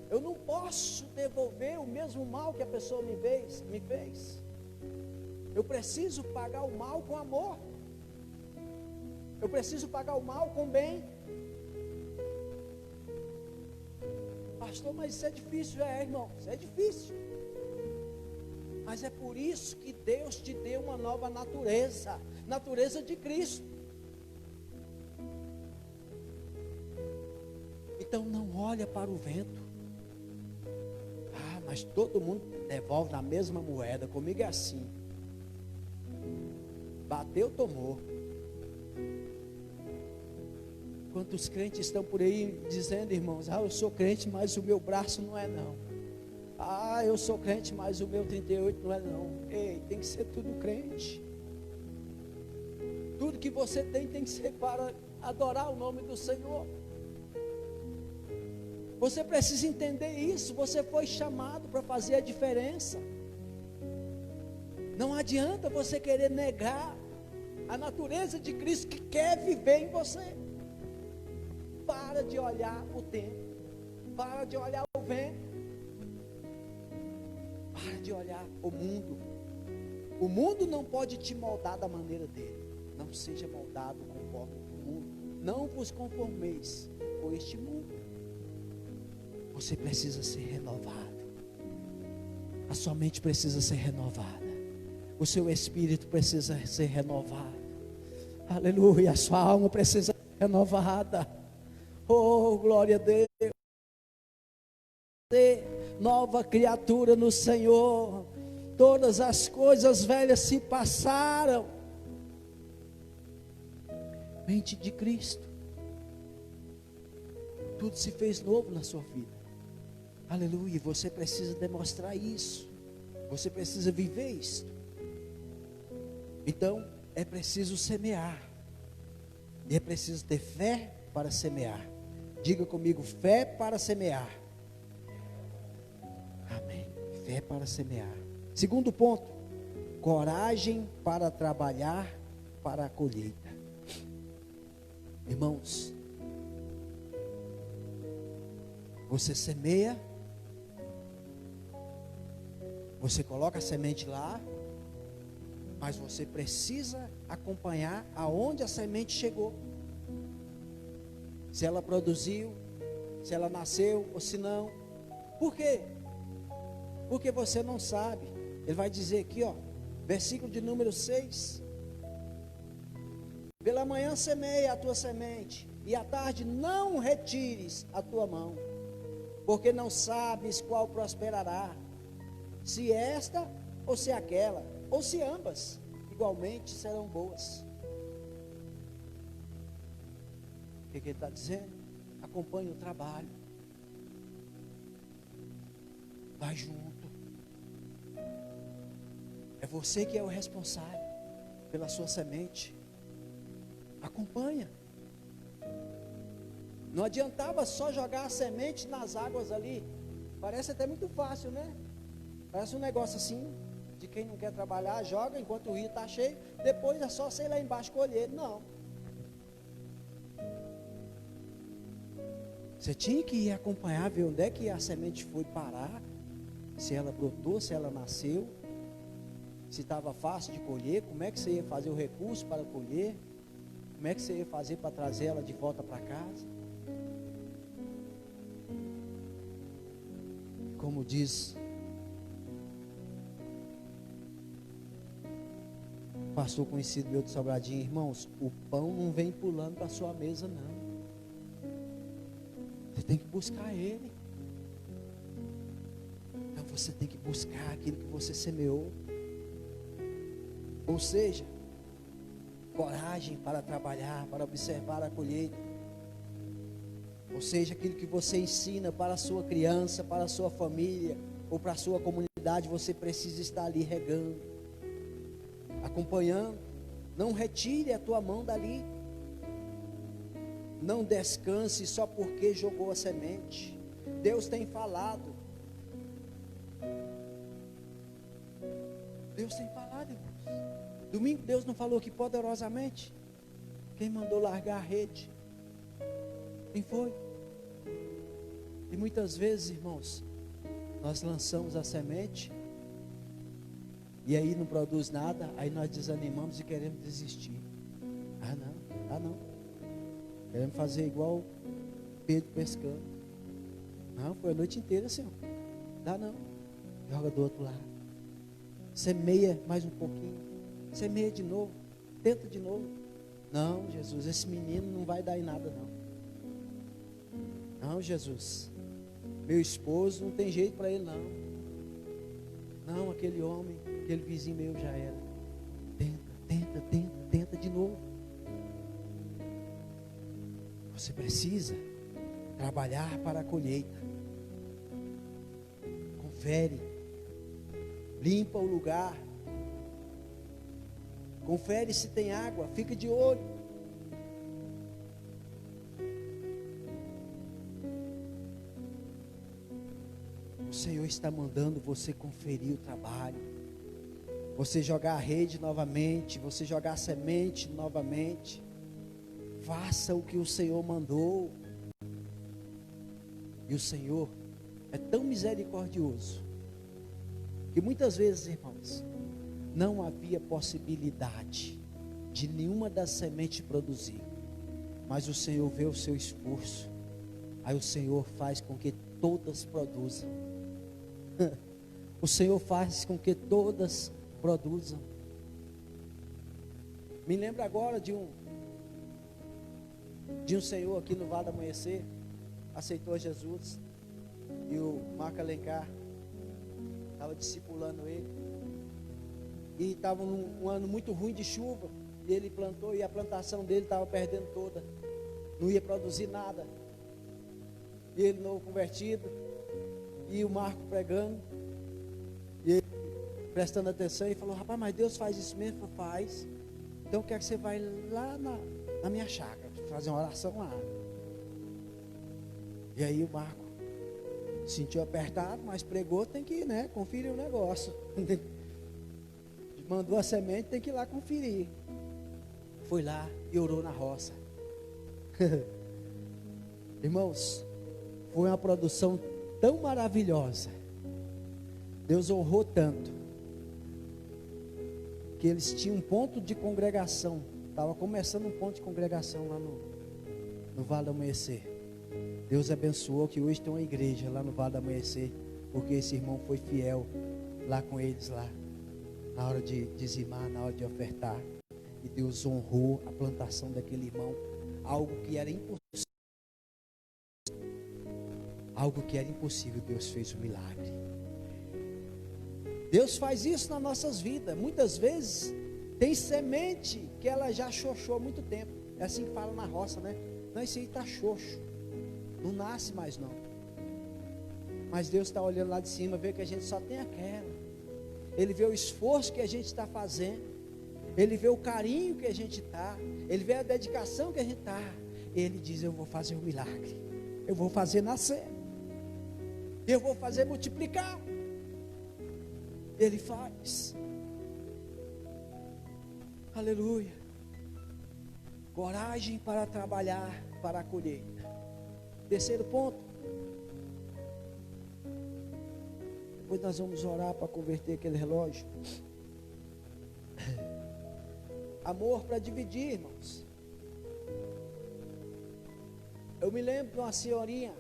Eu não posso devolver o mesmo mal que a pessoa me fez. Eu preciso pagar o mal com amor. Eu preciso pagar o mal com bem. Pastor, mas isso é difícil. É, irmão, isso é difícil. Mas é por isso que Deus te deu uma nova natureza. Natureza de Cristo. Então não olha para o vento. Ah, mas todo mundo devolve na mesma moeda. Comigo é assim. Bateu, tomou. Quantos crentes estão por aí dizendo, irmãos: ah, eu sou crente, mas o meu braço não é não. Ah, eu sou crente, mas o meu 38 não é não. Ei, tem que ser tudo crente. Tudo que você tem que ser para adorar o nome do Senhor. Você precisa entender isso. Você foi chamado para fazer a diferença. Não adianta você querer negar a natureza de Cristo que quer viver em você. Para de olhar o tempo. Para de olhar o vento. Para de olhar o mundo. O mundo não pode te moldar da maneira dele. Não seja moldado conforme o mundo. Não vos conformeis com este mundo. Você precisa ser renovado. A sua mente precisa ser renovada. O seu espírito precisa ser renovado. Aleluia. A sua alma precisa ser renovada. Oh, glória a Deus. nova criatura no Senhor. Todas as coisas velhas se passaram. Mente de Cristo. Tudo se fez novo na sua vida. Aleluia. E você precisa demonstrar isso. Você precisa viver isso. Então, é preciso semear. E é preciso ter fé para semear. Diga comigo, fé para semear. Amém. Fé para semear. Segundo ponto, coragem para trabalhar para a colheita. Irmãos, você semeia, você coloca a semente lá, mas você precisa acompanhar aonde a semente chegou. Se ela produziu, se ela nasceu ou se não. Por quê? Porque você não sabe. Ele vai dizer aqui, ó, versículo de número 6. Pela manhã semeia a tua semente, e à tarde não retires a tua mão, porque não sabes qual prosperará, se esta ou se aquela, ou se ambas igualmente serão boas. O que ele está dizendo? Acompanhe o trabalho, vai junto. É você que é o responsável pela sua semente. Acompanha. Não adiantava só jogar a semente nas águas ali. Parece até muito fácil, né? Parece um negócio assim, de quem não quer trabalhar, joga enquanto o rio está cheio, depois é só sair lá embaixo colher. Não. Você tinha que ir acompanhar, ver onde é que a semente foi parar, se ela brotou, se ela nasceu, se estava fácil de colher, como é que você ia fazer o recurso para colher, como é que você ia fazer para trazer ela de volta para casa. Como diz pastor conhecido meu de Sobradinho, irmãos, o pão não vem pulando para a sua mesa, não. Você tem que buscar ele. Então você tem que buscar aquilo que você semeou. Ou seja, coragem para trabalhar, para observar a colheita. Ou seja, aquilo que você ensina para a sua criança, para a sua família, ou para a sua comunidade, você precisa estar ali regando, acompanhando. Não retire a tua mão dali. Não descanse só porque jogou a semente. Deus tem falado. Deus tem falado, irmãos. Domingo Deus não falou aqui poderosamente? Quem mandou largar a rede? Quem foi? E muitas vezes, irmãos, nós lançamos a semente e aí não produz nada, aí nós desanimamos e queremos desistir. Ah não. Queremos fazer igual Pedro pescando. Não, foi a noite inteira, Senhor. Dá não. Joga do outro lado. Semeia mais um pouquinho. Semeia de novo. Tenta de novo. Não, Jesus, esse menino não vai dar em nada não. Não, Jesus, meu esposo não tem jeito para ele não. Não, aquele homem, aquele vizinho meu já era. Tenta de novo. Você precisa trabalhar para a colheita. Confere. Limpa o lugar. Confere se tem água. Fica de olho. O Senhor está mandando você conferir o trabalho. Você jogar a rede novamente. Você jogar a semente novamente. Faça o que o Senhor mandou. E o Senhor é tão misericordioso que muitas vezes, irmãos, não havia possibilidade de nenhuma das sementes produzir, mas o Senhor vê o seu esforço, aí o Senhor faz com que todas produzam. O Senhor faz com que todas produzam. Me lembro agora de um senhor aqui no Vale do Amanhecer, aceitou Jesus. E o Marco Alencar estava discipulando ele. E estava num ano muito ruim de chuva. E ele plantou e a plantação dele estava perdendo toda. Não ia produzir nada. E ele novo convertido. E o Marco pregando. E ele prestando atenção e falou: rapaz, mas Deus faz isso mesmo? Faz. Então eu quero que você vai lá na minha chácara, fazer uma oração lá. E aí o Marco sentiu apertado, mas pregou, tem que, conferir o negócio. Mandou a semente, tem que ir lá conferir. Foi lá e orou na roça. Irmãos, foi uma produção tão maravilhosa. Deus honrou tanto que eles tinham um ponto de congregação. Estava começando um ponto de congregação lá no Vale do Amanhecer. Deus abençoou que hoje tem uma igreja lá no Vale do Amanhecer, porque esse irmão foi fiel lá com eles lá, na hora de dizimar, na hora de ofertar. E Deus honrou a plantação daquele irmão. Algo que era impossível. Algo que era impossível, Deus fez um milagre. Deus faz isso nas nossas vidas. Muitas vezes tem semente que ela já xoxou há muito tempo. É assim que fala na roça, né? Não, isso aí está xoxo. Não nasce mais não. Mas Deus está olhando lá de cima, vê que a gente só tem aquela. Ele vê o esforço que a gente está fazendo. Ele vê o carinho que a gente está. Ele vê a dedicação que a gente está. Ele diz: eu vou fazer um milagre. Eu vou fazer nascer. Eu vou fazer multiplicar. Ele faz. Aleluia. Coragem para trabalhar para a colheita. Terceiro ponto. Depois nós vamos orar para converter aquele relógio. Amor para dividir, irmãos. Eu me lembro de uma senhorinha.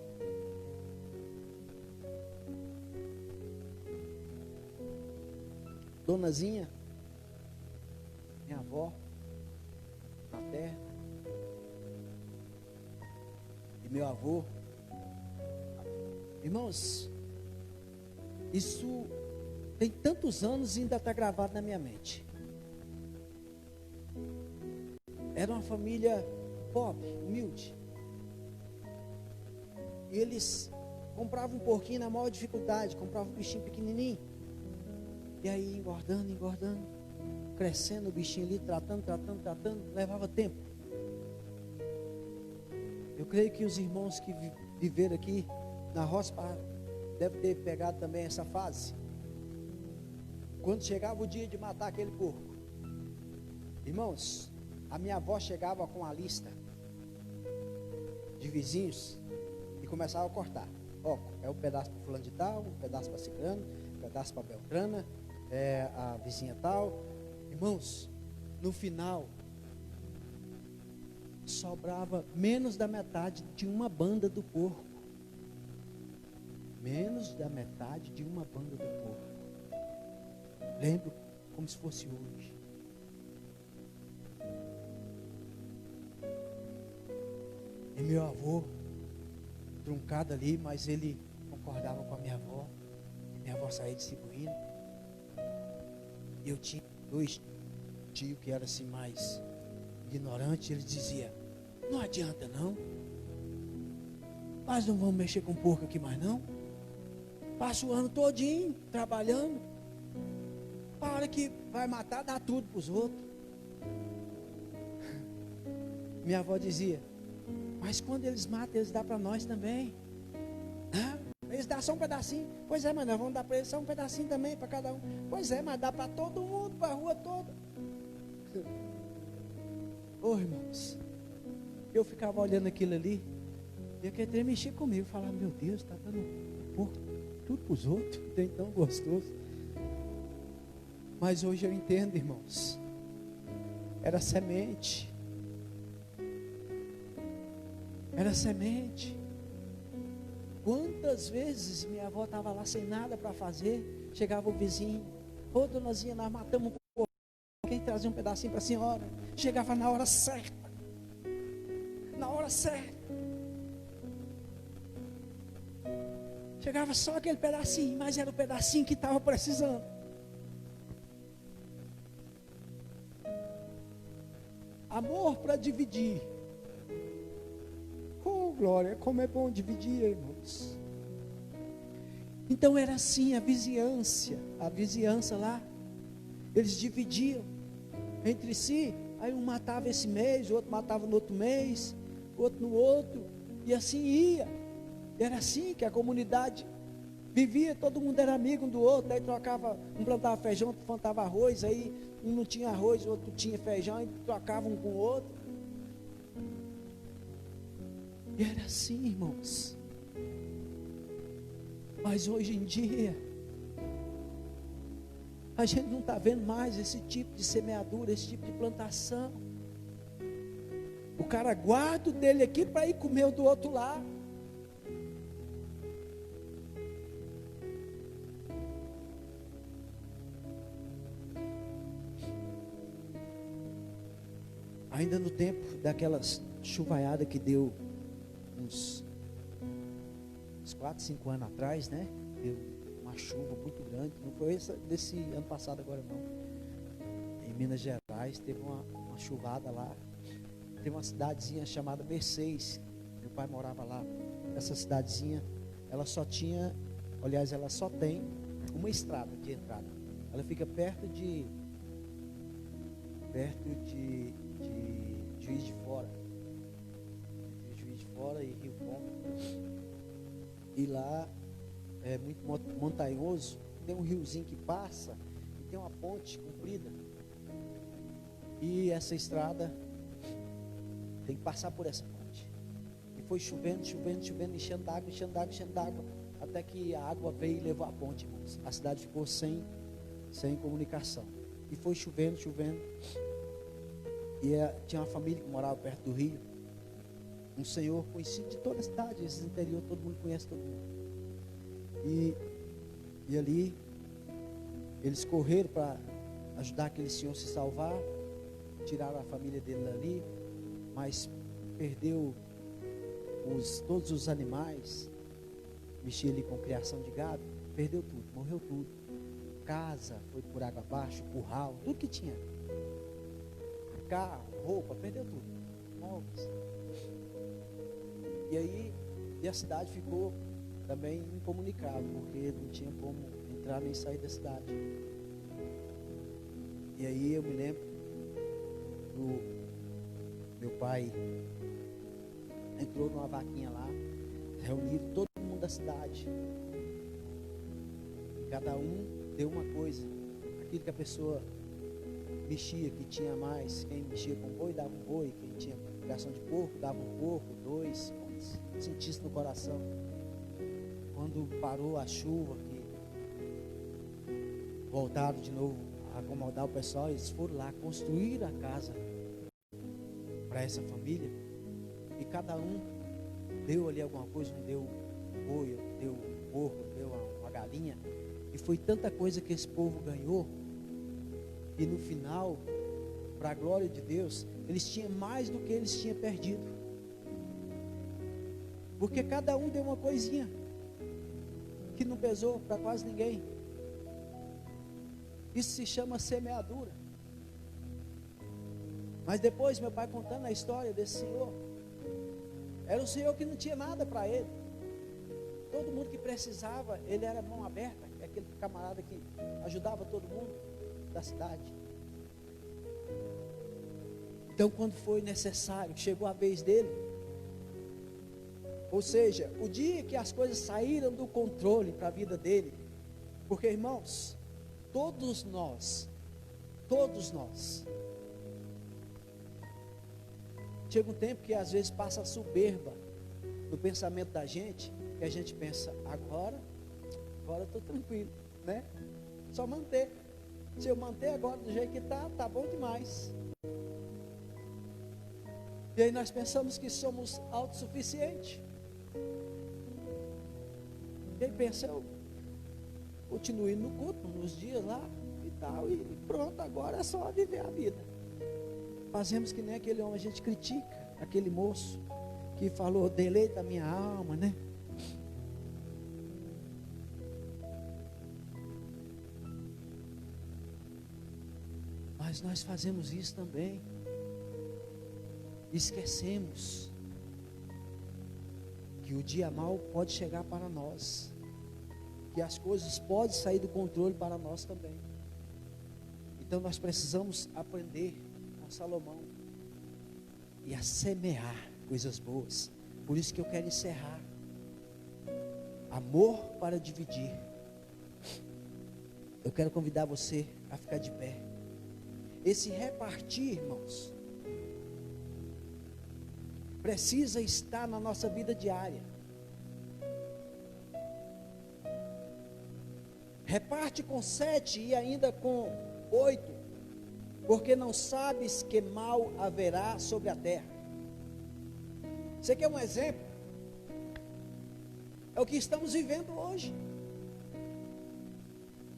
Donazinha, minha avó materna, e meu avô. Irmãos, isso tem tantos anos e ainda está gravado na minha mente. Era uma família pobre, humilde. E eles compravam um porquinho na maior dificuldade, compravam um bichinho pequenininho. E aí engordando, crescendo o bichinho ali, tratando, levava tempo. Eu creio que os irmãos que viveram aqui na roça devem ter pegado também essa fase. Quando chegava o dia de matar aquele porco, irmãos, a minha avó chegava com a lista de vizinhos e começava a cortar. Ó, é um pedaço para fulano de tal, um pedaço para ciclano, um pedaço para beltrana, a vizinha tal. Irmãos, no final sobrava menos da metade de uma banda do porco. Menos da metade de uma banda do porco. Lembro como se fosse hoje. E meu avô, truncado ali, mas ele concordava com a minha avó. E minha avó saía distribuindo. E eu tinha 2 tios que eram assim mais ignorantes. Ele dizia: não adianta não. Nós não vamos mexer com porco aqui mais não. Passa o ano todinho trabalhando. A hora que vai matar, dá tudo para os outros. Minha avó dizia: mas quando eles matam, eles dão para nós também. Eles dão só um pedacinho. Pois é, mas nós vamos dar para eles só um pedacinho também, para cada um. Pois é, mas dá para todo mundo, para a rua toda. Ô irmãos, eu ficava olhando aquilo ali, e eu queria mexer comigo, falar: meu Deus, está dando porco tudo para os outros, tem tão gostoso. Mas hoje eu entendo, irmãos, era semente. Era semente. Quantas vezes minha avó estava lá sem nada para fazer, chegava o vizinho: ô donazinha, nós matamos um porco, quem trazia um pedacinho para a senhora? Chegava na hora certa. Na hora certa. Chegava só aquele pedacinho, mas era o pedacinho que estava precisando. Amor para dividir. Oh, glória, como é bom dividir, irmãos. Então era assim a vizinhança lá. Eles dividiam entre si. Aí um matava esse mês, o outro matava no outro mês, o outro no outro. E assim ia. Era assim que a comunidade vivia, todo mundo era amigo um do outro. Aí trocava, um plantava feijão, outro plantava arroz. Aí um não tinha arroz, o outro tinha feijão. E trocavam um com o outro. E era assim, irmãos. Mas hoje em dia, a gente não está vendo mais esse tipo de semeadura, esse tipo de plantação. O cara guarda o dele aqui para ir comer o do outro lá. Ainda no tempo daquelas chuvaiadas que deu uns 4, 5 anos atrás, né? Deu uma chuva muito grande. Não foi essa desse ano passado agora não. Em Minas Gerais teve uma chuvada lá. Tem uma cidadezinha chamada Mercedes. Meu pai morava lá. Essa cidadezinha, ela só tinha, aliás, ela só tem uma estrada de entrada. Ela fica perto de Juiz de Fora. Entre Juiz de Fora e Rio Ponto. E lá é muito montanhoso. Tem um riozinho que passa e tem uma ponte comprida. E essa estrada tem que passar por essa ponte. E foi chovendo, enchendo d'água, até que a água veio e levou a ponte, irmãos. A cidade ficou sem comunicação. E foi chovendo. E tinha uma família que morava perto do rio. Um senhor conhecido de toda a cidade, esse interior, todo mundo conhece todo mundo. E ali, eles correram para ajudar aquele senhor a se salvar. Tiraram a família dele dali, mas perdeu todos os animais. Mexia ali com criação de gado, perdeu tudo, morreu tudo. Casa foi por água abaixo, curral, tudo que tinha. Carro, roupa, perdeu tudo. Móveis. E aí, a cidade ficou também incomunicável, porque não tinha como entrar nem sair da cidade. E aí eu me lembro do meu pai entrou numa vaquinha lá, reuniram todo mundo da cidade. E cada um deu uma coisa, aquilo que a pessoa mexia, que tinha mais. Quem mexia com boi, dava um boi. Quem tinha criação de porco, dava um porco, 2. Sentisse no coração. Quando parou a chuva, que voltaram de novo a acomodar o pessoal, eles foram lá construir a casa para essa família. E cada um deu ali alguma coisa, um deu um boi, deu um porco, deu uma galinha. E foi tanta coisa que esse povo ganhou. E no final, para a glória de Deus, eles tinham mais do que eles tinham perdido. Porque cada um deu uma coisinha que não pesou para quase ninguém. Isso se chama semeadura. Mas depois meu pai contando a história desse senhor, era um senhor que não tinha nada para ele. Todo mundo que precisava, ele era mão aberta, aquele camarada que ajudava todo mundo da cidade. Então quando foi necessário, chegou a vez dele, ou seja, o dia que as coisas saíram do controle para a vida dele, porque irmãos, todos nós, chega um tempo que às vezes passa a soberba no pensamento da gente, que a gente pensa, agora eu estou tranquilo, né? Só manter. Se eu manter agora do jeito que está bom demais. E aí nós pensamos que somos autossuficientes. E aí pensa, eu continuo indo no culto, nos dias lá e tal, e pronto, agora é só viver a vida. Fazemos que nem aquele homem, a gente critica aquele moço que falou, deleita a minha alma, né? Mas nós fazemos isso também. Esquecemos que o dia mau pode chegar para nós, que as coisas podem sair do controle para nós também. Então nós precisamos aprender com Salomão e a semear coisas boas. Por isso que eu quero encerrar. Amor para dividir. Eu quero convidar você a ficar de pé. Esse repartir, irmãos, precisa estar na nossa vida diária. Reparte com 7 e ainda com 8, porque não sabes que mal haverá sobre a terra. Você quer um exemplo? É o que estamos vivendo hoje.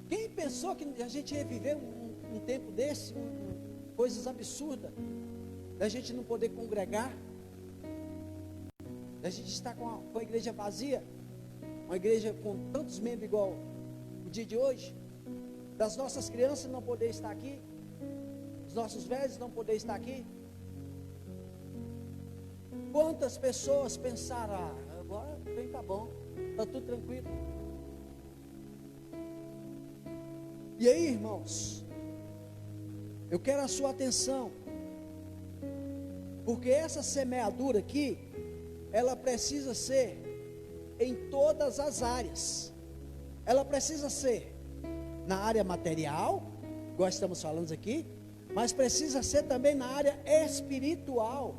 Quem pensou que a gente ia viver um tempo desse, coisas absurdas, da gente não poder congregar, da gente estar com a igreja vazia, uma igreja com tantos membros igual o dia de hoje, das nossas crianças não poder estar aqui, os nossos velhos não poder estar aqui. Quantas pessoas pensaram, agora bem, tá bom, está tudo tranquilo. E aí, irmãos, eu quero a sua atenção, porque essa semeadura aqui, ela precisa ser em todas as áreas. Ela precisa ser na área material, igual estamos falando aqui, mas precisa ser também na área espiritual.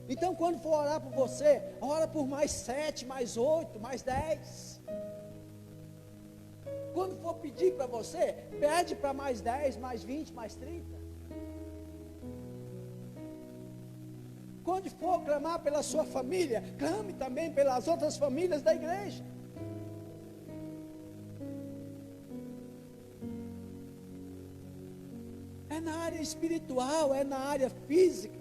Então, quando for orar por você, ora por mais 7, mais 8, mais 10. Quando for pedir para você, pede para mais 10, mais 20, mais 30. Quando for clamar pela sua família, clame também pelas outras famílias da igreja. É na área espiritual, é na área física.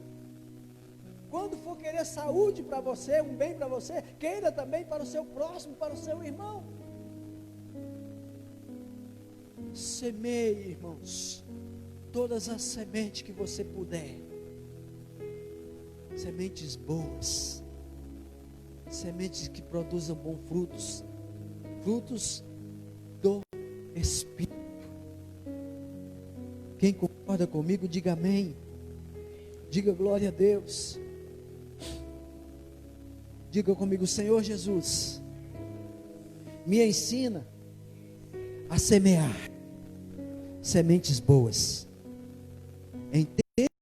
Quando for querer saúde para você, um bem para você, queira também para o seu próximo, para o seu irmão. Semeie, irmãos, todas as sementes que você puder. Sementes boas, sementes que produzam bons frutos, frutos do Espírito. Quem concorda comigo, diga amém. Diga glória a Deus. Diga comigo, Senhor Jesus, me ensina a semear sementes boas em tempo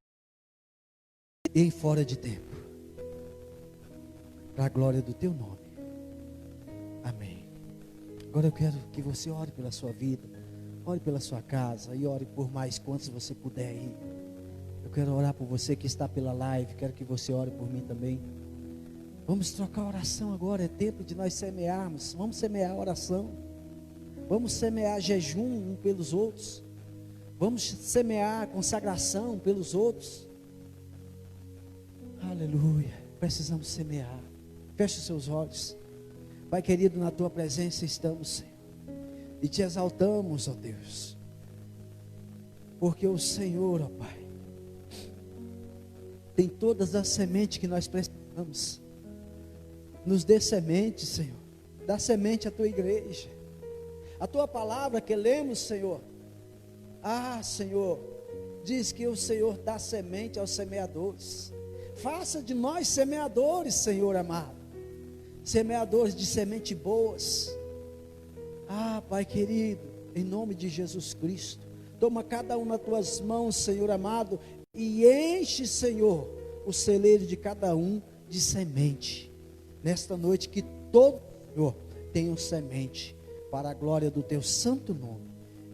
e em fora de tempo, para a glória do teu nome. Amém. Agora eu quero que você ore pela sua vida, ore pela sua casa e ore por mais quantos você puder aí. Eu quero orar por você que está pela live, quero que você ore por mim também. Vamos trocar oração agora, é tempo de nós semearmos. Vamos semear oração, vamos semear jejum um pelos outros, vamos semear consagração pelos outros. Aleluia, precisamos semear. Feche os seus olhos. Pai querido, na tua presença estamos, Senhor, e te exaltamos, ó Deus, porque o Senhor, ó Pai, tem todas as sementes que nós precisamos. Nos dê semente, Senhor. Dá semente à tua igreja. A tua palavra que lemos, Senhor. Senhor, diz que o Senhor dá semente aos semeadores. Faça de nós semeadores, Senhor amado. Semeadores de semente boas. Pai querido, em nome de Jesus Cristo, toma cada um nas tuas mãos, Senhor amado, e enche, Senhor, o celeiro de cada um de semente. Nesta noite que todo, Senhor, tenha semente para a glória do teu santo nome.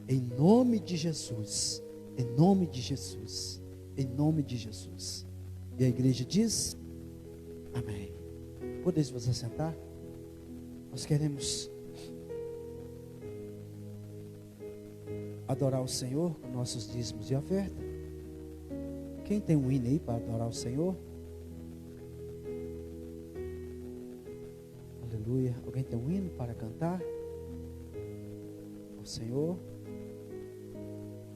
Em nome de Jesus. Em nome de Jesus. Em nome de Jesus. E a igreja diz: amém. Podeis você sentar? Nós queremos adorar o Senhor com nossos dízimos e oferta. Quem tem um hino aí para adorar o Senhor? Aleluia. Alguém tem um hino para cantar? ao Senhor.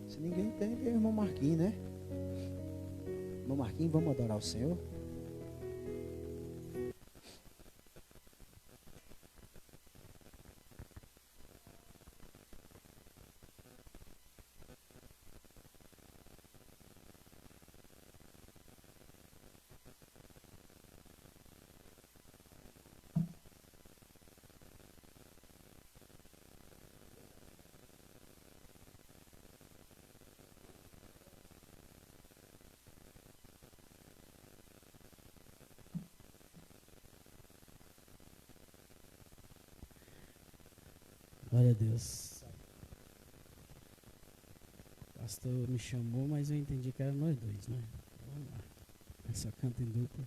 Se ninguém tem, vem o irmão Marquinhos, né? Irmão Marquinhos, vamos adorar o Senhor? Glória a Deus. O pastor me chamou, mas eu entendi que era nós dois, né? Vamos lá. É só canto em dupla.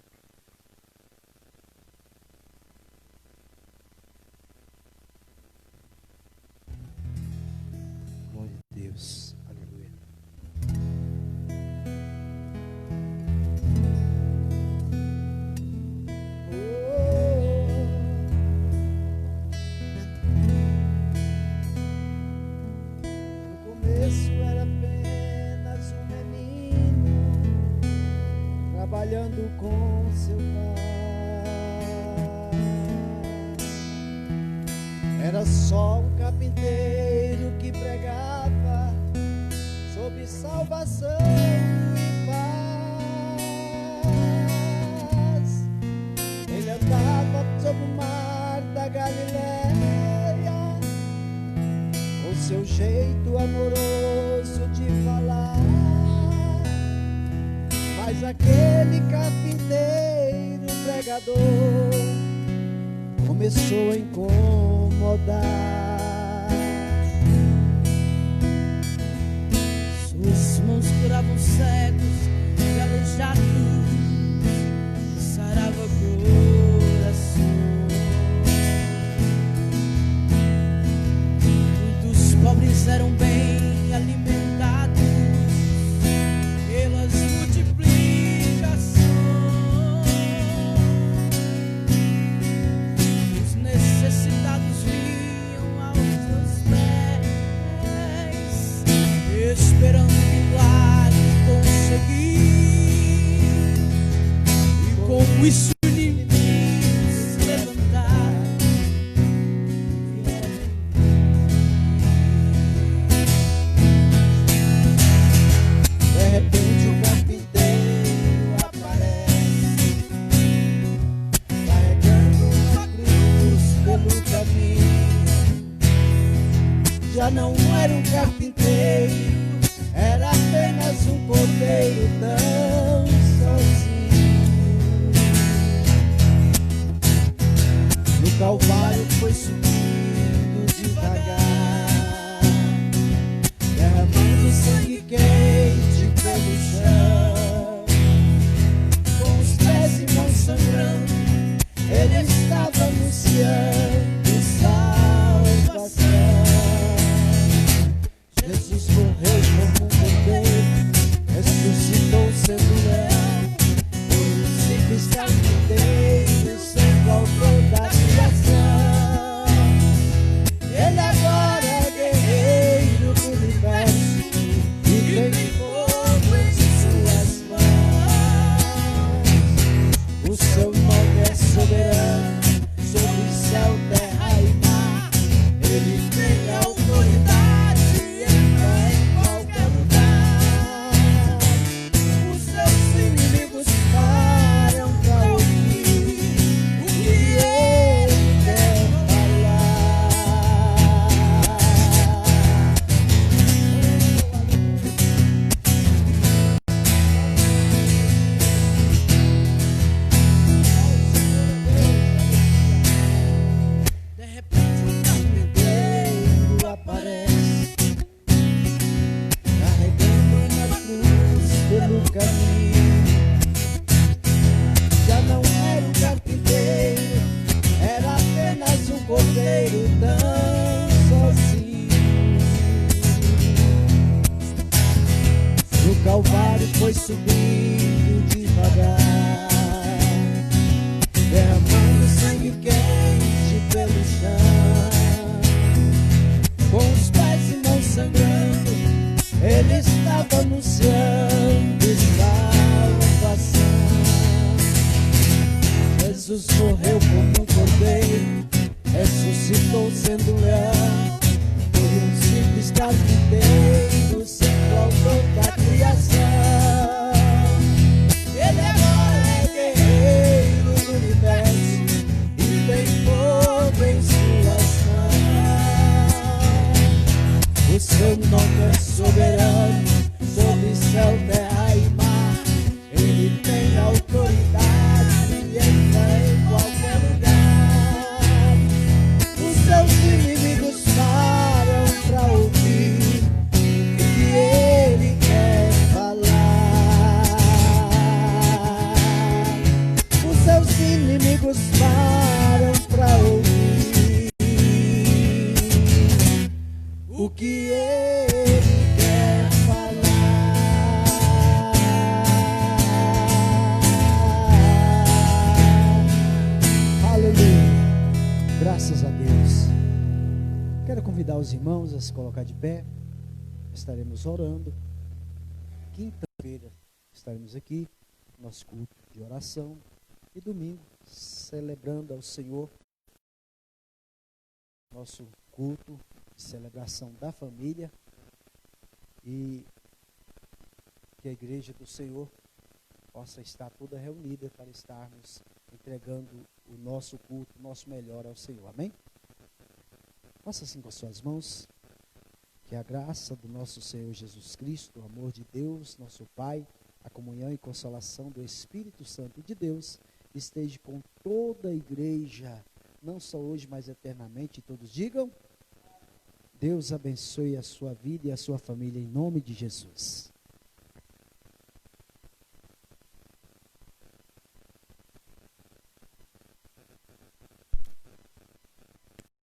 Glória a Deus. Aleluia. No começo era apenas um menino trabalhando com seu pai. Era só um carpinteiro que pregava sobre salvação e paz. Ele andava sobre o mar da Galileia, com seu jeito amoroso de falar. Mas aquele carpinteiro pregador começou a incomodar. Suas mãos curavam cegos e aleijados, sarava coração. Muitos pobres eram bem alimentados pelas multiplicações. Os necessitados vinham aos seus pés, esperando milagre conseguir, e com isso o inimigo se levantar. De repente o carpinteiro aparece, carregando uma cruz pelo caminho. Já não era um carpinteiro, era apenas um cordeiro tão sozinho. No Calvário foi subindo devagar, derramando sangue quente pelo chão. Com os pés e mãos sangrando, ele estava anunciando salvação. Jesus morreu como um cordeiro, ressuscitou sendo leão, por um simples carpinteiro sem qualquer da criação. Ele agora é guerreiro do universo e tem fogo em suas mãos. O seu nome é soberano sobre céu, terra e mar. Ele tem autoridade em qualquer lugar. Os seus inimigos param pra ouvir o que ele quer falar. De repente o Carpinteiro aparece, carregando uma cruz pelo caminho. Já não era um carpinteiro, era apenas um cordeiro tão sozinho. No Calvário foi subindo devagar, derramando sangue quente pelo chão. Com os pés Seu nome é soberano sobre céu, terra e mar. Ele tem autoridade e entra em qualquer lugar. Os seus inimigos param pra ouvir o que ele quer falar. Os seus inimigos param pra ouvir o que ele quer falar. Aleluia. Graças a Deus. Quero convidar os irmãos a se colocar de pé. Estaremos orando. Quinta-feira estaremos aqui, nosso culto de oração. E domingo, celebrando ao Senhor, nosso culto de celebração da família. E que a igreja do Senhor possa estar toda reunida para estarmos entregando o nosso culto, o nosso melhor ao Senhor. Amém? Faça assim com as suas mãos. Que a graça do nosso Senhor Jesus Cristo, o amor de Deus, nosso Pai, a comunhão e consolação do Espírito Santo de Deus esteja com toda a igreja, não só hoje, mas eternamente. Todos digam: Deus abençoe a sua vida e a sua família em nome de Jesus.